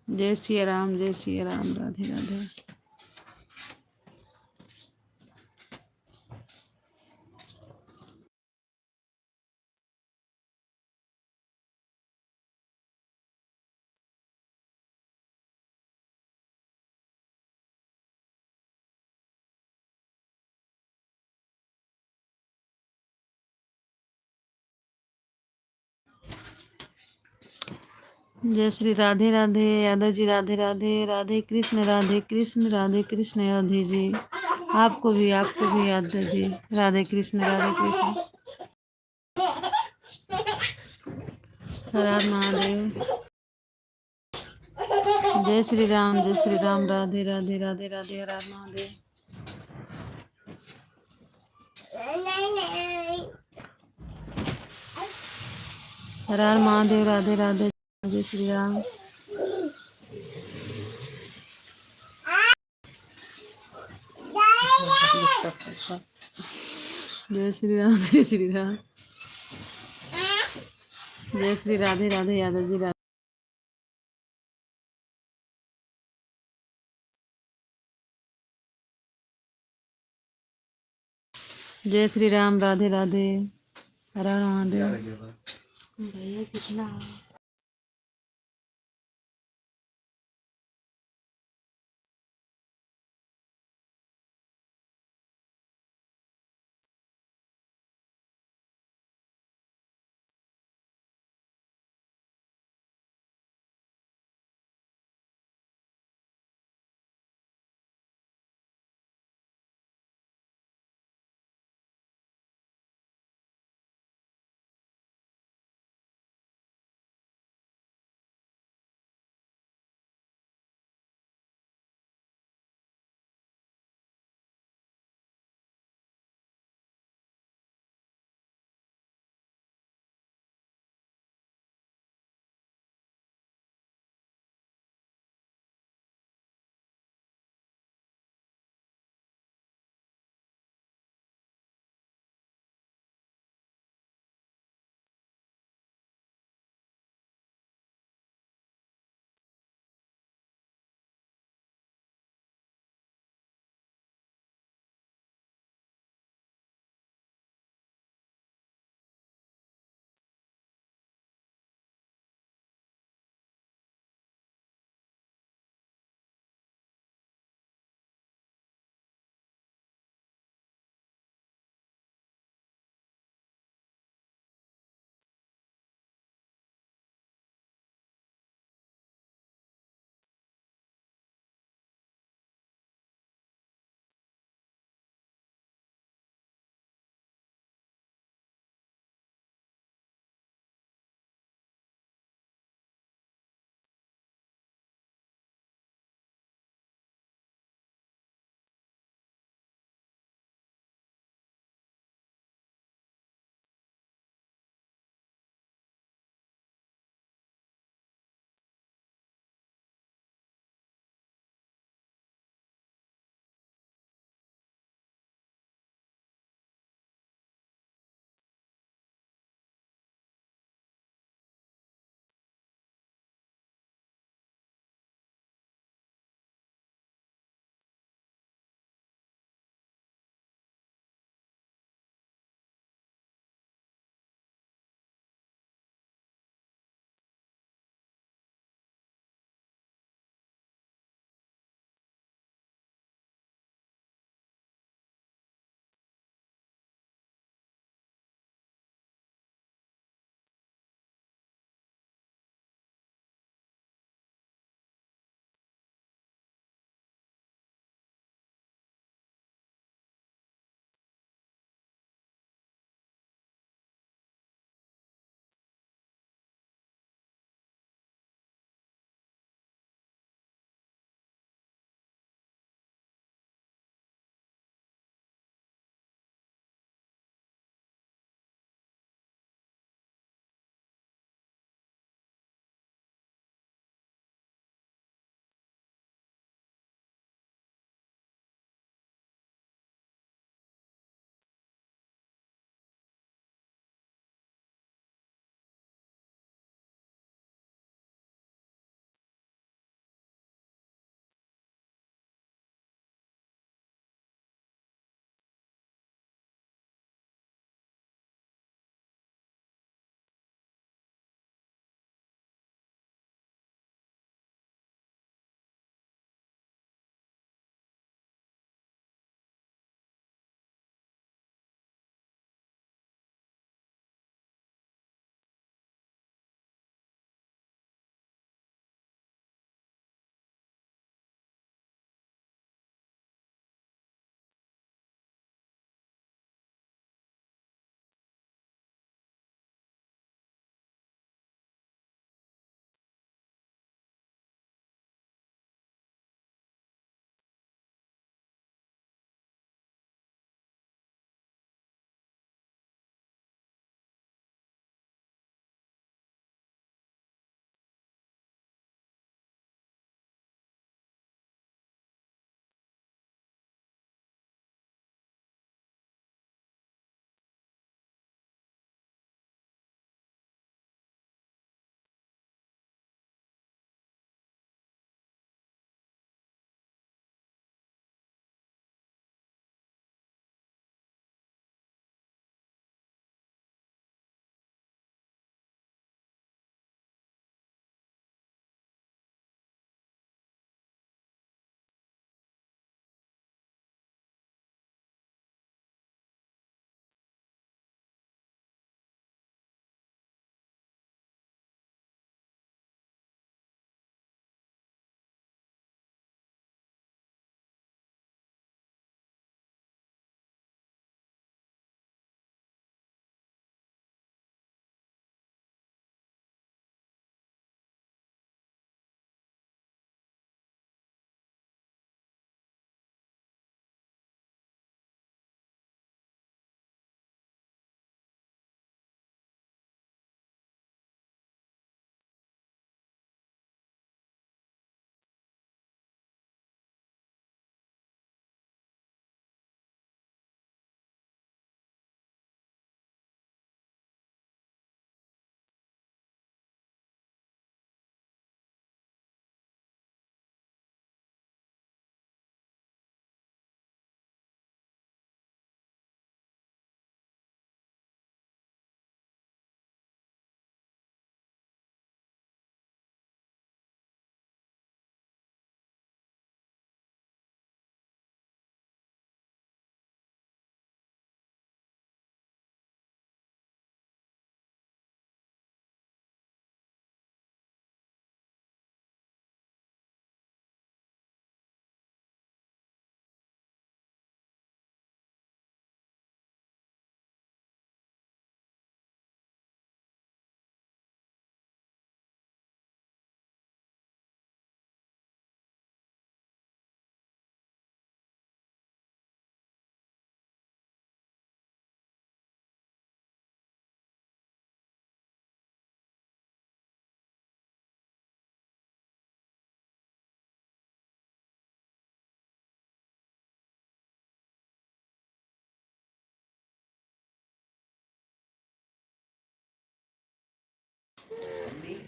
जय श्री राम, जय श्री राम, राधे राधे। जय श्री राधे राधे, यादव जी राधे राधे, राधे कृष्ण, राधे कृष्ण, राधे कृष्ण यादव जी। आपको भी यादव जी, राधे कृष्ण, राधे कृष्ण, हर हर महादेव। जय श्री राम, राधे राधे, राधे राधे, हर हर महादेव। हर हर महादेव, राधे राधे। जय श्री राम। जय श्री राम, जय श्री राम। जय श्री राधे राधे, यादव जी राधे। जय श्री राम, राधे राधे, हर हर महादेव। भैया कितना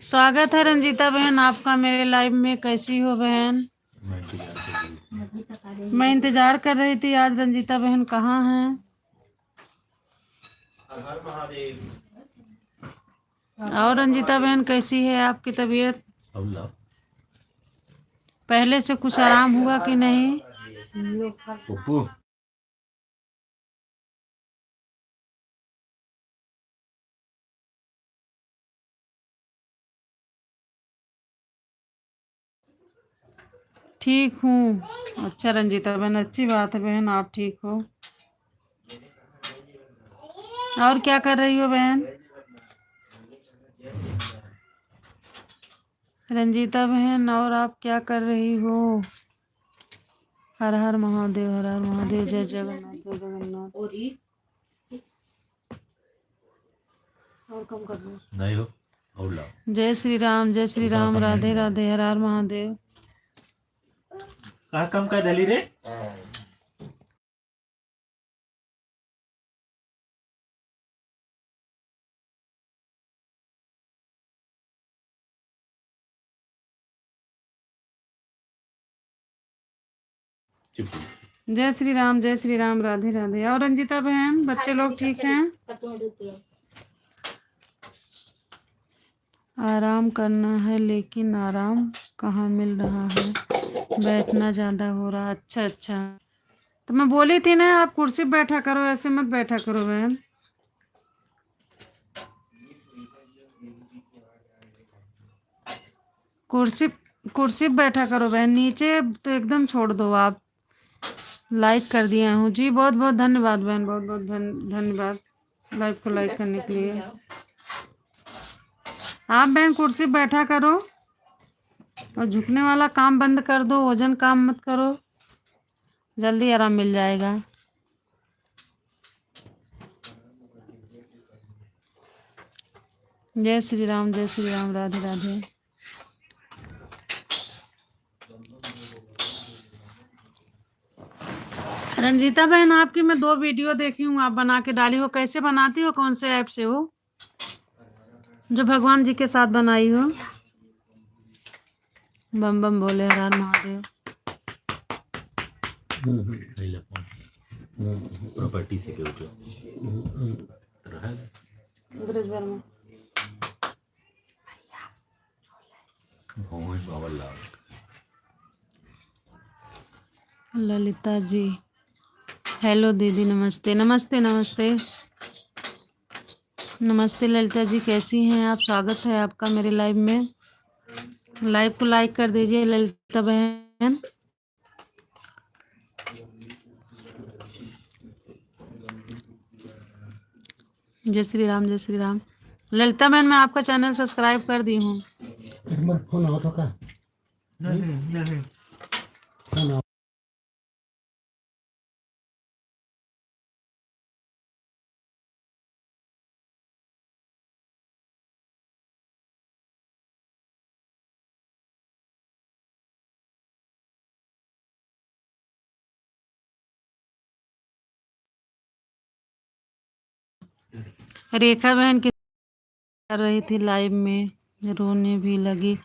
स्वागत है रंजीता बहन आपका मेरे लाइव में। कैसी हो बहन? मैं इंतजार कर रही थी। आज रंजीता बहन कहाँ हैं? और रंजीता बहन कैसी है आपकी तबीयत? पहले से कुछ आराम हुआ कि नहीं? पप्पू ठीक हूँ। अच्छा रंजीता बहन, अच्छी बात है बहन, आप ठीक हो। और क्या कर रही हो बहन? रंजीता बहन और आप क्या कर रही हो? हर हर महादेव, हर हर महादेव, जय जगन्नाथ, जय जगन्नाथ। और कम कर दो। नहीं हो और लाओ। जय श्री राम, राधे राधे, हर हर महादेव। कहाँ कम कर डली रे? चुप। जय श्री राम, राधे राधे। और रंजीता बहन बच्चे लोग ठीक हैं? आराम करना है लेकिन आराम कहाँ मिल रहा है, बैठना ज्यादा हो रहा। अच्छा अच्छा, तो मैं बोली थी ना आप कुर्सी पे बैठा करो, ऐसे मत बैठा करो बहन। कुर्सी कुर्सी पे बैठा करो बहन, नीचे तो एकदम छोड़ दो आप। लाइक कर दिया हूँ जी, बहुत बहुत धन्यवाद बहन, बहुत बहुत धन्यवाद लाइव को लाइक करने के लिए। आप बहन कुर्सी पे बैठा करो और झुकने वाला काम बंद कर दो, वजन काम मत करो, जल्दी आराम मिल जाएगा। जय श्री राम, राधे राधे। रंजीता बहन आपकी मैं 2 वीडियो देखी हूँ, आप बना के डाली हो। कैसे बनाती हो, कौन से ऐप से हो? जो भगवान जी के साथ बनाई हो। बम बम बोले, हर हर महादेव। प्रॉपर्टी से के ऊपर ब्रिज वर्मा। भगवान बाबा लाल। ललिता जी, हेलो दीदी, नमस्ते नमस्ते नमस्ते नमस्ते ललिता जी, कैसी हैं आप? स्वागत है आपका मेरे लाइव में। लाइव को लाइक कर दीजिए ललिता बहन। जय श्री राम, जय श्री राम। ललिता बहन मैं आपका चैनल सब्सक्राइब कर दी हूँ। फोन हो तो का नहीं फोन रेखा बहन की कर रही थी लाइव में, रोने भी लगी।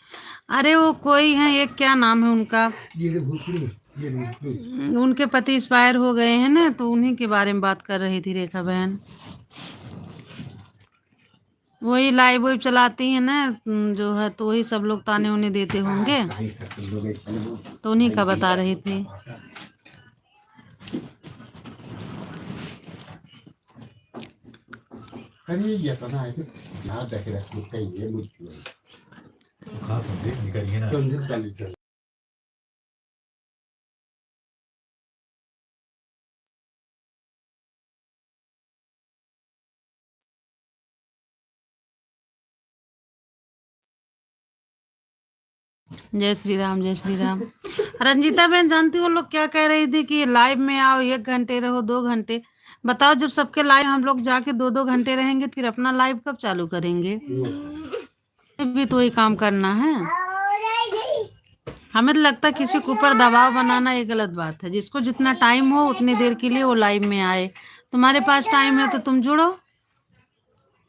अरे वो कोई है, एक क्या नाम है उनका, ये भूखड़ी उनके पति एक्सपायर हो गए हैं ना, तो उन्हीं के बारे में बात कर रही थी रेखा बहन। वही लाइव वाइव चलाती है ना, जो है, तो वही सब लोग ताने उन्हें देते होंगे, तो उन्हीं का बता रही थी। कहीं ये तो ना है कि यहाँ देख रहा है कहीं ये मुझे कहाँ समझे निकलिए ना। तो निकल चल जय श्री राम, जय श्री राम। रंजीता बहन जानती हो लोग क्या कह रही थी कि लाइव में आओ, 1 घंटे रहो, 2 घंटे। बताओ, जब सबके लाइव हम लोग जाके 2-2 घंटे रहेंगे, फिर अपना लाइव कब चालू करेंगे? भी तो वही काम करना है। हमें तो लगता है किसी के ऊपर दबाव बनाना ये गलत बात है। जिसको जितना टाइम हो उतनी देर के लिए वो लाइव में आए। तुम्हारे पास टाइम है तो तुम जुड़ो,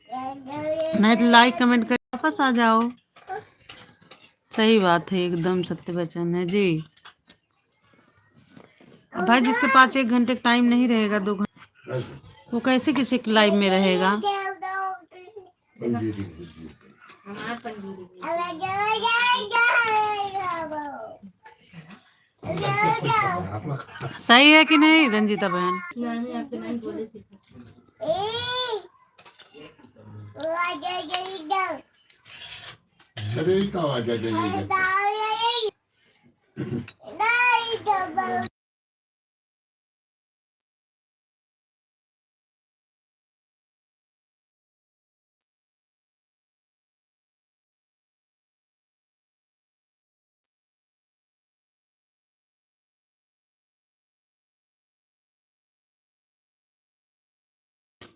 नहीं तो लाइक कमेंट कर वापस आ जाओ। सही बात है, एकदम सत्य वचन है जी। अब भाई जिसके पास 1 घंटे टाइम नहीं रहेगा, 2 घंटे, वो कैसे किसी के लाइव में रहेगा? पंजीरी हमारा पंजीरी सही है कि नहीं रंजीता बहन? मैंने आपके नहीं बोले सीखा। अरे का आवाज आ जाएगी।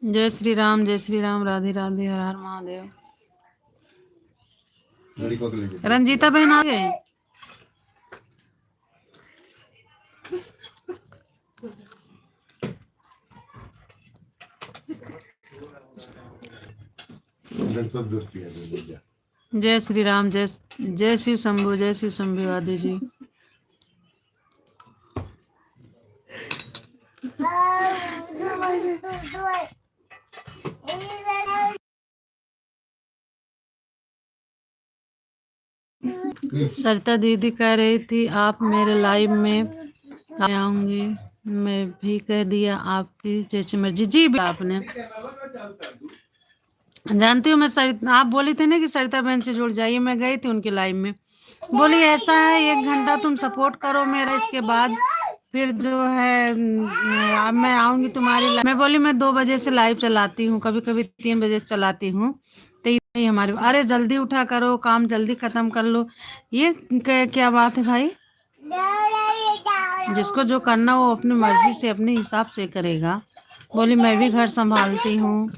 जय श्री राम, राधे राधे, हर हर महादेव। लड़कों के लिए रंजीता बहन आ गए? सब दोस्ती है। जय श्री राम, जय शिव शंभु, जय शिव शंभु आदि जी। सरिता दीदी कह रही थी आप मेरे लाइव में आऊंगी, मैं भी कह दिया आपकी जैसी मर्जी। जी आपने जानती हूँ मैं सरिता, आप बोली थी ना कि सरिता बहन से जुड़ जाइए, मैं गई थी उनके लाइव में, बोली ऐसा है 1 घंटा तुम सपोर्ट करो मेरा, इसके बाद फिर जो है मैं आऊंगी तुम्हारी लाइव। मैं बोली मैं 2 बजे से लाइव चलाती हूँ, कभी कभी 3 बजे से चलाती हूँ, तो ये हमारे अरे जल्दी उठा करो, काम जल्दी खत्म कर लो। ये क्या बात है भाई? जिसको जो करना वो अपनी मर्जी से अपने हिसाब से करेगा। बोली मैं भी घर संभालती हूँ।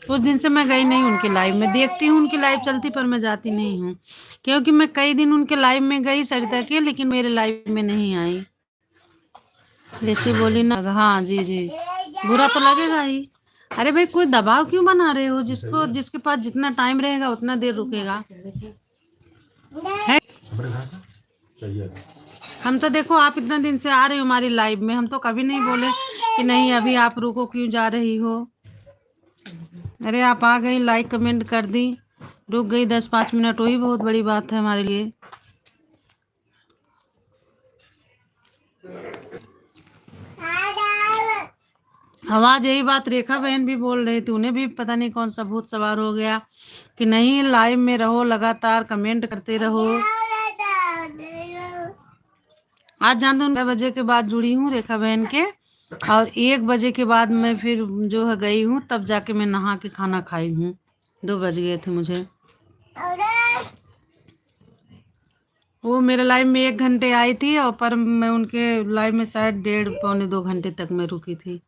उस दिन से मैं गई नहीं उनकी लाइव में, देखती हूँ उनकी लाइव चलती पर मैं जाती नहीं हूँ, क्योंकि मैं कई दिन उनके लाइव में गई सरिता के, लेकिन मेरे लाइव में नहीं आई। जैसे बोली ना, हाँ जी जी, बुरा तो लगेगा ही। अरे भाई कोई दबाव क्यों बना रहे हो? जिसको जिसके पास जितना टाइम रहेगा उतना देर रुकेगा है। हम तो देखो आप इतना दिन से आ रहे हो हमारी लाइव में, हम तो कभी नहीं बोले कि नहीं अभी आप रुको, क्यों जा रही हो। अरे आप आ गई, लाइक कमेंट कर दी, रुक गई 10-5 मिनट, वही बहुत बड़ी बात है हमारे लिए। आवाज यही बात रेखा बहन भी बोल रही थी, उन्हें भी पता नहीं कौन सा भूत सवार हो गया कि नहीं लाइव में रहो, लगातार कमेंट करते रहो। आज जानते हो 9 बजे के बाद जुड़ी हूँ रेखा बहन के, और 1 बजे के बाद मैं फिर जो है गई हूँ, तब जाके मैं नहा के खाना खाई हूँ। 2 बज गए थे मुझे। वो मेरे लाइव में 1 घंटे आई थी, और पर मैं उनके लाइव में शायद 1.5-2 घंटे तक मैं रुकी थी।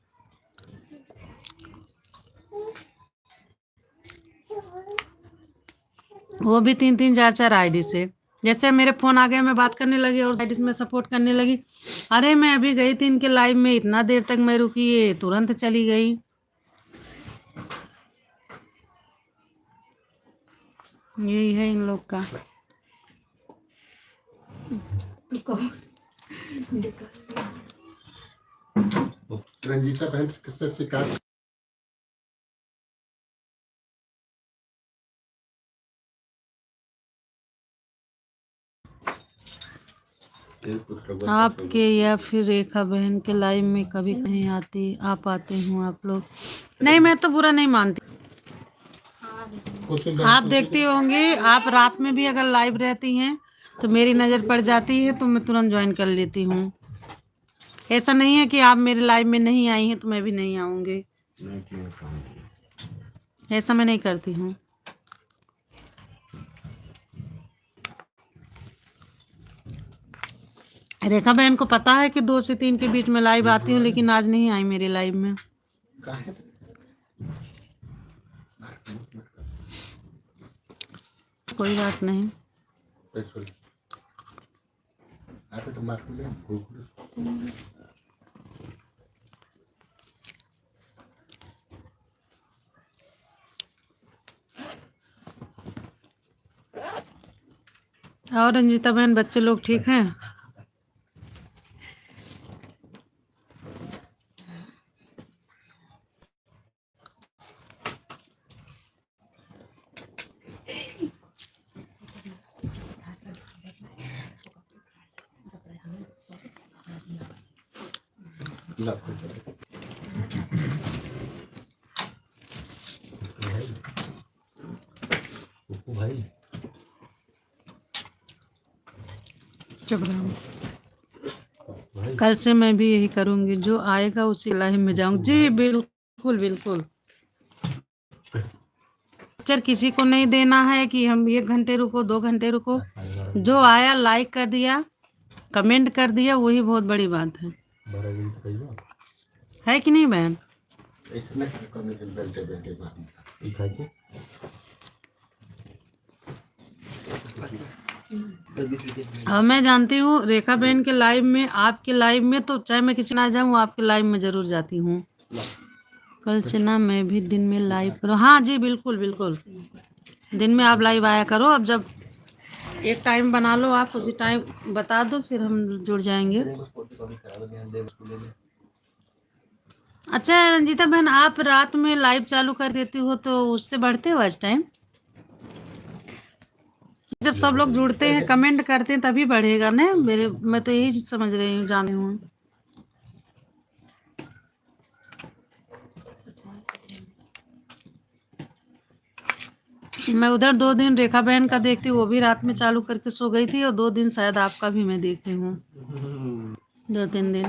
वो भी 3-3 4-4 आईडी से। जैसे मेरे फोन आ गया मैं बात करने लगी और आईडी में सपोर्ट करने लगी। अरे मैं अभी गई थी इनके लाइव में, इतना देर तक मैं रुकी, ये तुरंत चली गई। यही है इन लोग का। रंजीता बहन किससे शिकायत आपके या फिर रेखा बहन के लाइव में कभी कहीं आप आते हूँ आप लोग? नहीं मैं तो बुरा नहीं मानती, आप देखती होंगी, आप रात में भी अगर लाइव रहती हैं तो मेरी नज़र पड़ जाती है तो मैं तुरंत ज्वाइन कर लेती हूँ। ऐसा नहीं है कि आप मेरे लाइव में नहीं आई हैं तो मैं भी नहीं आऊँगी, ऐसा मैं नहीं करती हूँ। रेखा बहन को पता है कि 2 से 3 के बीच में लाइव आती हूँ, लेकिन आज नहीं आई मेरे लाइव में। कोई बात नहीं। और रंजीता बहन बच्चे लोग ठीक हैं? ला भाई चुप रहो। कल से मैं भी यही करूंगी, जो आएगा उसी लाइन में जाऊंगी। जी बिल्कुल बिल्कुल। लेक्चर किसी को नहीं देना है कि हम 1 घंटे रुको 2 घंटे रुको। जो आया लाइक कर दिया, कमेंट कर दिया, वही बहुत बड़ी बात है कि नहीं बहन? इतने बैठे बैठे और मैं जानती हूँ रेखा बहन के लाइव में, आपके लाइव में तो चाहे मैं किसी ना जाऊँ, आपके लाइव में जरूर जाती हूँ। कल से ना मैं भी दिन में लाइव करूँ। हाँ जी बिल्कुल बिल्कुल, दिन में आप लाइव आया करो। अब जब एक टाइम बना लो आप, उसी टाइम बता दो, फिर हम जुड़ जाएंगे। अच्छा रंजीता बहन, आप रात में लाइव चालू कर देती हो तो उससे बढ़ते हो आज टाइम? जब सब लोग जुड़ते हैं, कमेंट करते हैं, तभी बढ़ेगा ना मेरे। मैं तो यही समझ रही हूँ, जानी हूँ। मैं उधर 2 दिन रेखा बहन का देखती हूँ, वो भी रात में चालू करके सो गई थी, और 2 दिन शायद आपका भी मैं देख रही हूँ, 2-3 दिन।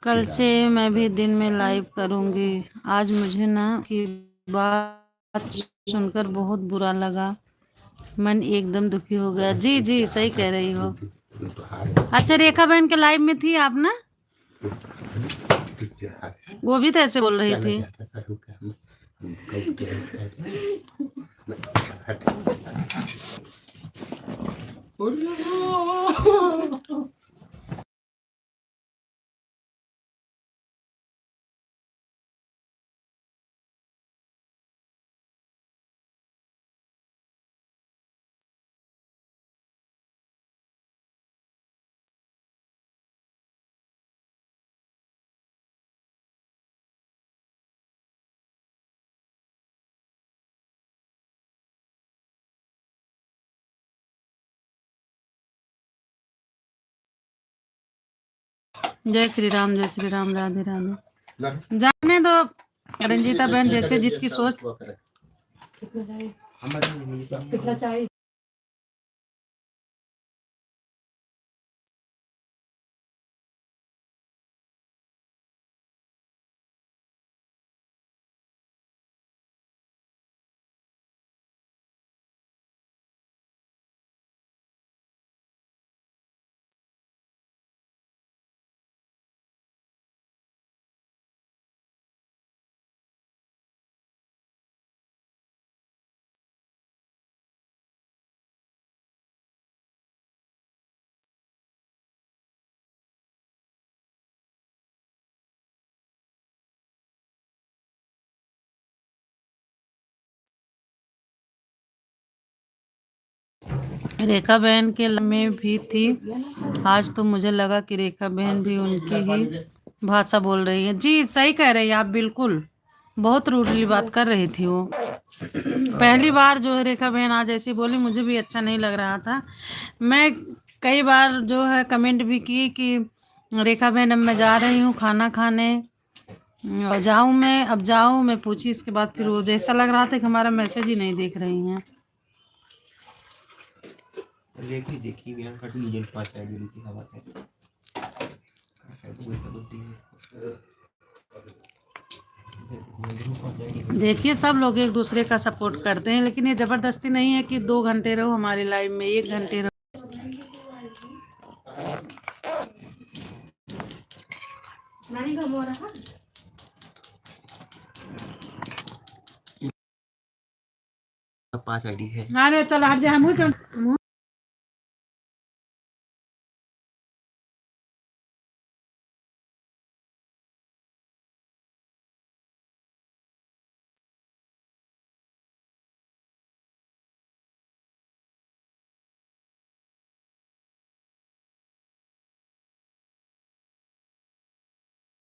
कल से मैं भी दिन में लाइव करूंगी। आज मुझे ना की बात सुनकर बहुत बुरा लगा, मन एकदम दुखी हो गया। जी जी सही कह रही हो। अच्छा रेखा बहन के लाइव में थी आप ना? वो भी तो ऐसे बोल रही थी। जय श्री राम, जय श्री राम, राधे राधे। जाने दो रंजीता बहन, जैसे जिसकी सोच। कितना चाहिए? रेखा बहन के में भी थी आज, तो मुझे लगा कि रेखा बहन भी उनकी ही भाषा बोल रही है। जी सही कह रही है आप, बिल्कुल बहुत रूडली बात कर रही थी वो। पहली बार जो है रेखा बहन आज ऐसी बोली, मुझे भी अच्छा नहीं लग रहा था। मैं कई बार जो है कमेंट भी की कि रेखा बहन अब मैं जा रही हूँ खाना खाने, और जाऊँ मैं, अब जाऊँ मैं पूछी। इसके बाद फिर वो जैसा लग रहा था कि हमारा मैसेज ही नहीं देख रही हैं। देखी देखी बिहान कट लीजिए 5 आईडी लिखी हवा है तो वही कबड्डी देखिए सब लोग एक दूसरे का सपोर्ट करते हैं, लेकिन ये जबरदस्ती नहीं है कि 2 घंटे रहो हमारी लाइव में, 1 घंटे रहो। नानी का बोला था 5 आईडी है। अरे चलो हट जा, मुँह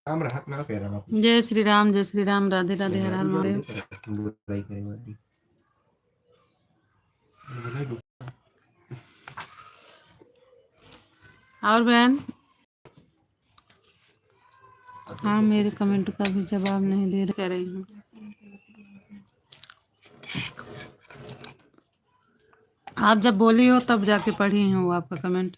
काम रहा ना पैरा ना जय श्री राम, जय श्री राम, राधे राधे, हर हर महादेव। बुराई करे वाली और बहन, हाँ मेरे कमेंट का भी जवाब नहीं दे कह रही हूँ। आप जब बोली हो तब जाके पढ़ी हूँ आपका कमेंट।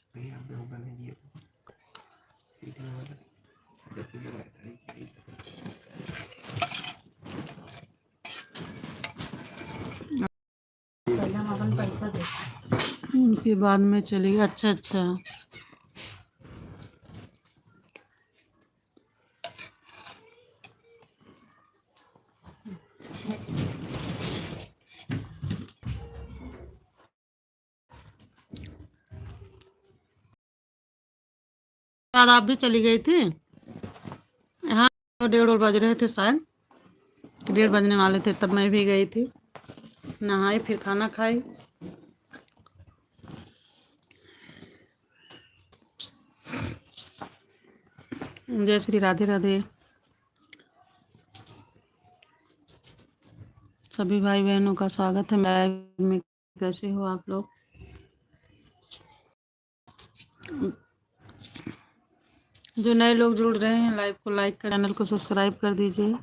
उनके बाद में चली। अच्छा अच्छा, बाद आप भी चली गई थी। हाँ 1:30 बज रहे थे शायद, 1:30 बजने वाले थे तब मैं भी गई थी, नहाई फिर खाना खाई। जय श्री राधे राधे। सभी भाई बहनों का स्वागत है लाइव में। कैसे हो आप लोग? जो नए लोग जुड़ रहे हैं लाइव को लाइक कर, चैनल को सब्सक्राइब कर दीजिए।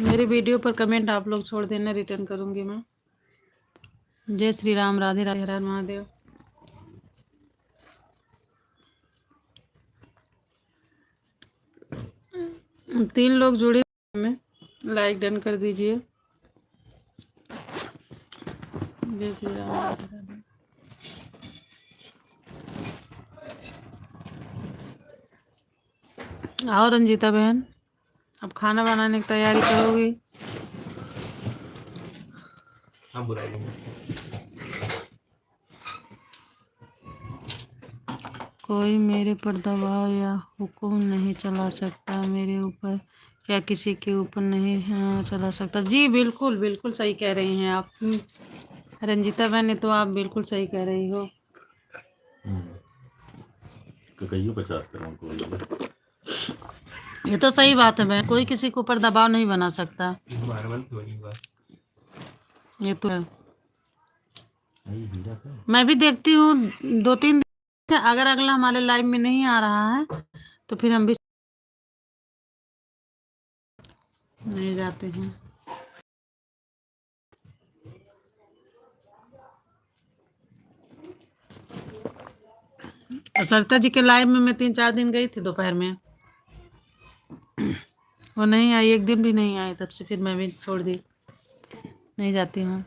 मेरी वीडियो पर कमेंट आप लोग छोड़ देना, रिटर्न करूंगी मैं। जय श्री राम, राधे राधे, हर हर महादेव। तीन लोग जुड़े में लाइक डन कर दीजिए। जय श्री राम, राधे राधे। और रंजीता बहन, अब खाना बनाने की तैयारी करोगी? हाँ बुराई कोई मेरे पर दबाव या हुक्म नहीं चला सकता, मेरे ऊपर या किसी के ऊपर नहीं चला सकता। जी बिल्कुल बिल्कुल सही कह रही हैं आप रंजीता बहन, तो आप बिल्कुल सही कह रही हो। कहियो 50 करोड़ को ये तो सही बात है बहन, कोई किसी के ऊपर दबाव नहीं बना सकता, मारवन तो नहीं हुआ। ये तो है। नहीं हीरा का मैं भी देखती हूँ 2-3 दिन, अगर अगला हमारे लाइव में नहीं आ रहा है तो फिर हम भी नहीं जाते हैं। सरिता जी के लाइव में मैं 3-4 दिन गई थी दोपहर में, वो नहीं आई, एक दिन भी नहीं आई, तब से फिर मैं भी छोड़ दी, नहीं जाती हूँ।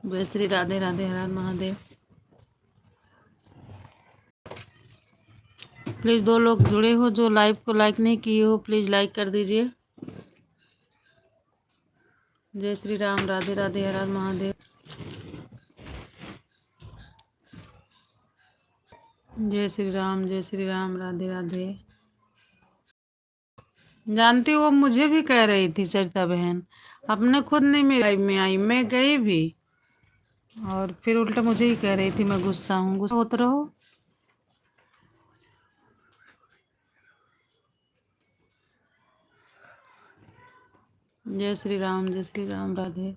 जय श्री राधे राधे, हर हर महादेव। प्लीज़ 2 लोग जुड़े हो जो लाइव को लाइक नहीं किए हो, प्लीज़ लाइक कर दीजिए। जय श्री राम, राधे राधे, हर हर महादेव। जय श्री राम, जय श्री राम, राधे राधे। जानती हो, वो मुझे भी कह रही थी सरिता बहन, अपने खुद नहीं मेरे लाइव में आई, मैं गई भी और फिर उल्टा मुझे ही कह रही थी मैं गुस्सा हूँ। गुस्सा होते रहो। जय श्री राम, जय श्री राम, राधे।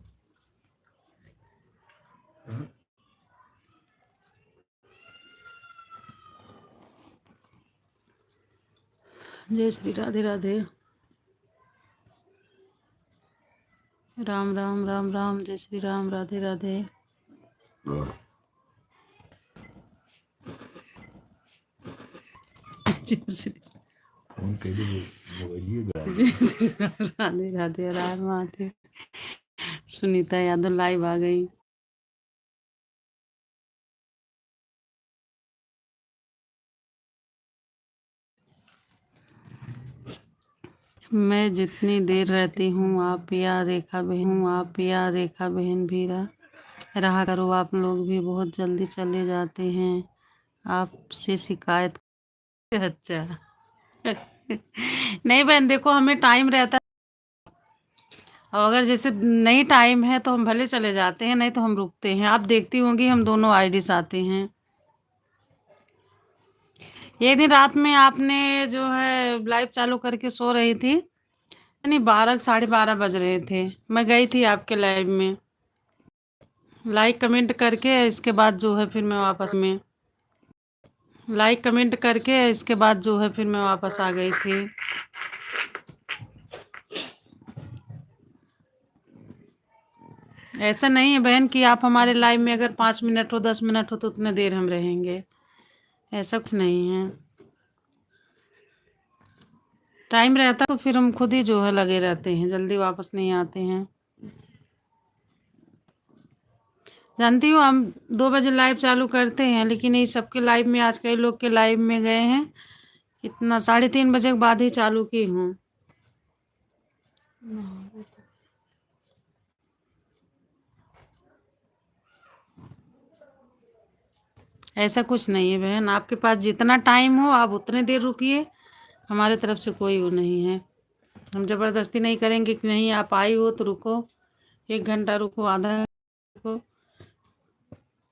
जय श्री राधे राधे। राम राम राम राम, जय श्री राम, राधे राधे। जय श्री फोन कैसे मोबाइल जय श्री राम, राधे राधे, राम महादेव। सुनीता यादव लाइव आ गई। मैं जितनी देर रहती हूँ आप या रेखा बहन भी रहा करो। आप लोग भी बहुत जल्दी चले जाते हैं, आपसे शिकायत। अच्छा। नहीं बहन, देखो हमें टाइम रहता है, और अगर जैसे नहीं टाइम है तो हम भले चले जाते हैं, नहीं तो हम रुकते हैं। आप देखती होंगी हम दोनों आईडी आते हैं। एक दिन रात में आपने जो है लाइव चालू करके सो रही थी, नहीं 12 12:30 बज रहे थे, मैं गई थी आपके लाइव में, लाइक कमेंट करके इसके बाद जो है फिर मैं वापस में लाइक कमेंट करके इसके बाद जो है फिर मैं वापस आ गई थी। ऐसा नहीं है बहन कि आप हमारे लाइव में अगर 5 मिनट हो 10 मिनट हो तो उतने देर हम रहेंगे, ऐसा कुछ नहीं है। टाइम रहता तो फिर हम खुद ही जो है लगे रहते हैं, जल्दी वापस नहीं आते हैं। जानती हूँ हम 2 बजे लाइव चालू करते हैं, लेकिन ये सबके लाइव में आज कई लोग के लाइव में गए हैं, इतना 3:30 बजे के बाद ही चालू की हूँ। ऐसा कुछ नहीं है बहन, आपके पास जितना टाइम हो आप उतने देर रुकिए, हमारे तरफ से कोई वो नहीं है। हम ज़बरदस्ती नहीं करेंगे कि नहीं आप आई हो तो रुको, 1 घंटा रुको, आधा रुको,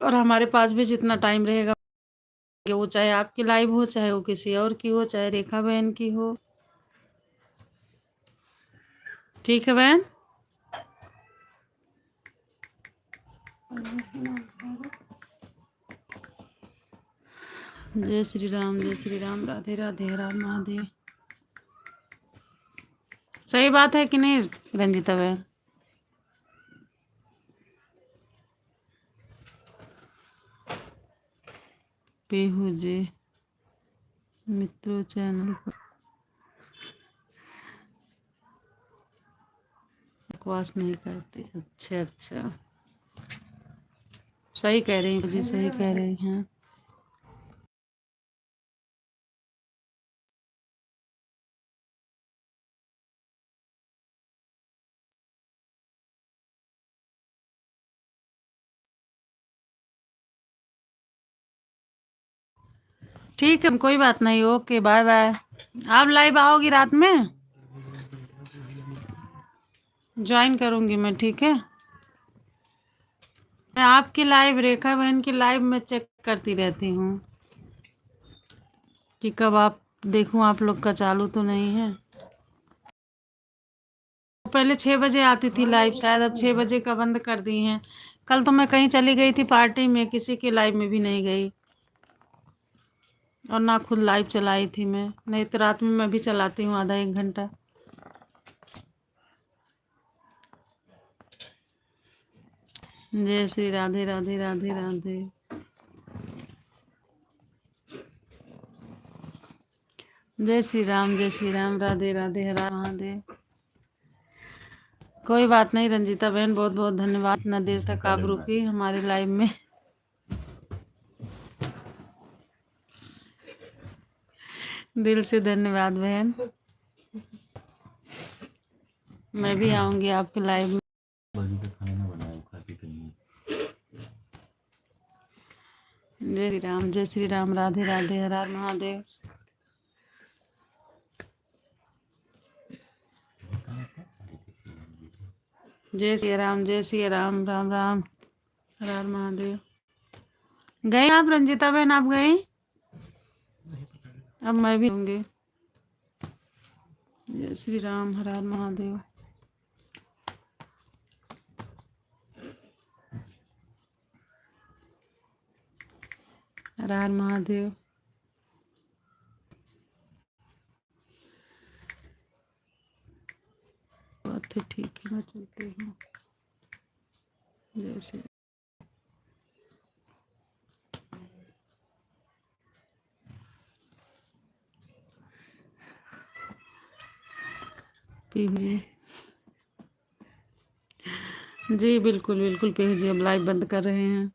और हमारे पास भी जितना टाइम रहेगा, वो चाहे आपकी लाइव हो, चाहे वो किसी और की हो, चाहे रेखा बहन की हो। ठीक है बहन। जय श्री राम, राधे राधे, हर हर महादेव। सही बात है कि नहीं रंजीता बहन? पेहू जी मित्रों चैनल पर बकवास नहीं करते। अच्छा अच्छा, सही कह रही हैं जी, सही कह रही हैं। ठीक है, कोई बात नहीं, ओके बाय बाय। आप लाइव आओगी रात में? ज्वाइन करूंगी मैं, ठीक है। मैं आपकी लाइव, रेखा बहन की लाइव में चेक करती रहती हूँ कि कब आप देखूं आप लोग का चालू तो नहीं है। पहले 6 बजे आती थी लाइव, शायद अब 6 बजे का बंद कर दी हैं। कल तो मैं कहीं चली गई थी पार्टी में, किसी की लाइव में भी नहीं गई, और ना खुद लाइव चलाई थी मैं, नहीं तो रात में मैं भी चलाती हूँ आधा 1 घंटा। जय श्री राधे राधे राधे राधे। जय श्री राम, राधे राधे, हर हर महादेव। कोई बात नहीं रंजीता बहन, बहुत बहुत धन्यवाद, इतना देर तक आप रुकी हमारे लाइव में। दिल से धन्यवाद बहन, मैं भी आऊंगी आपके लाइव में। बाजू का खाना बनाया खाती कहीं। जय श्री राम, राधे राधे, हर हर महादेव। जय श्री राम, राम राम, हर हर महादेव। गए आप रंजीता बहन, आप गई? अब मैं भी होंगे। जय श्री राम, हर हर महादेव। हर हर महादेव। तो ठीक है, मैं चलती हूँ। जैसे पीहू जी, जी बिल्कुल बिल्कुल पीहू जी, अब लाइव बंद कर रहे हैं।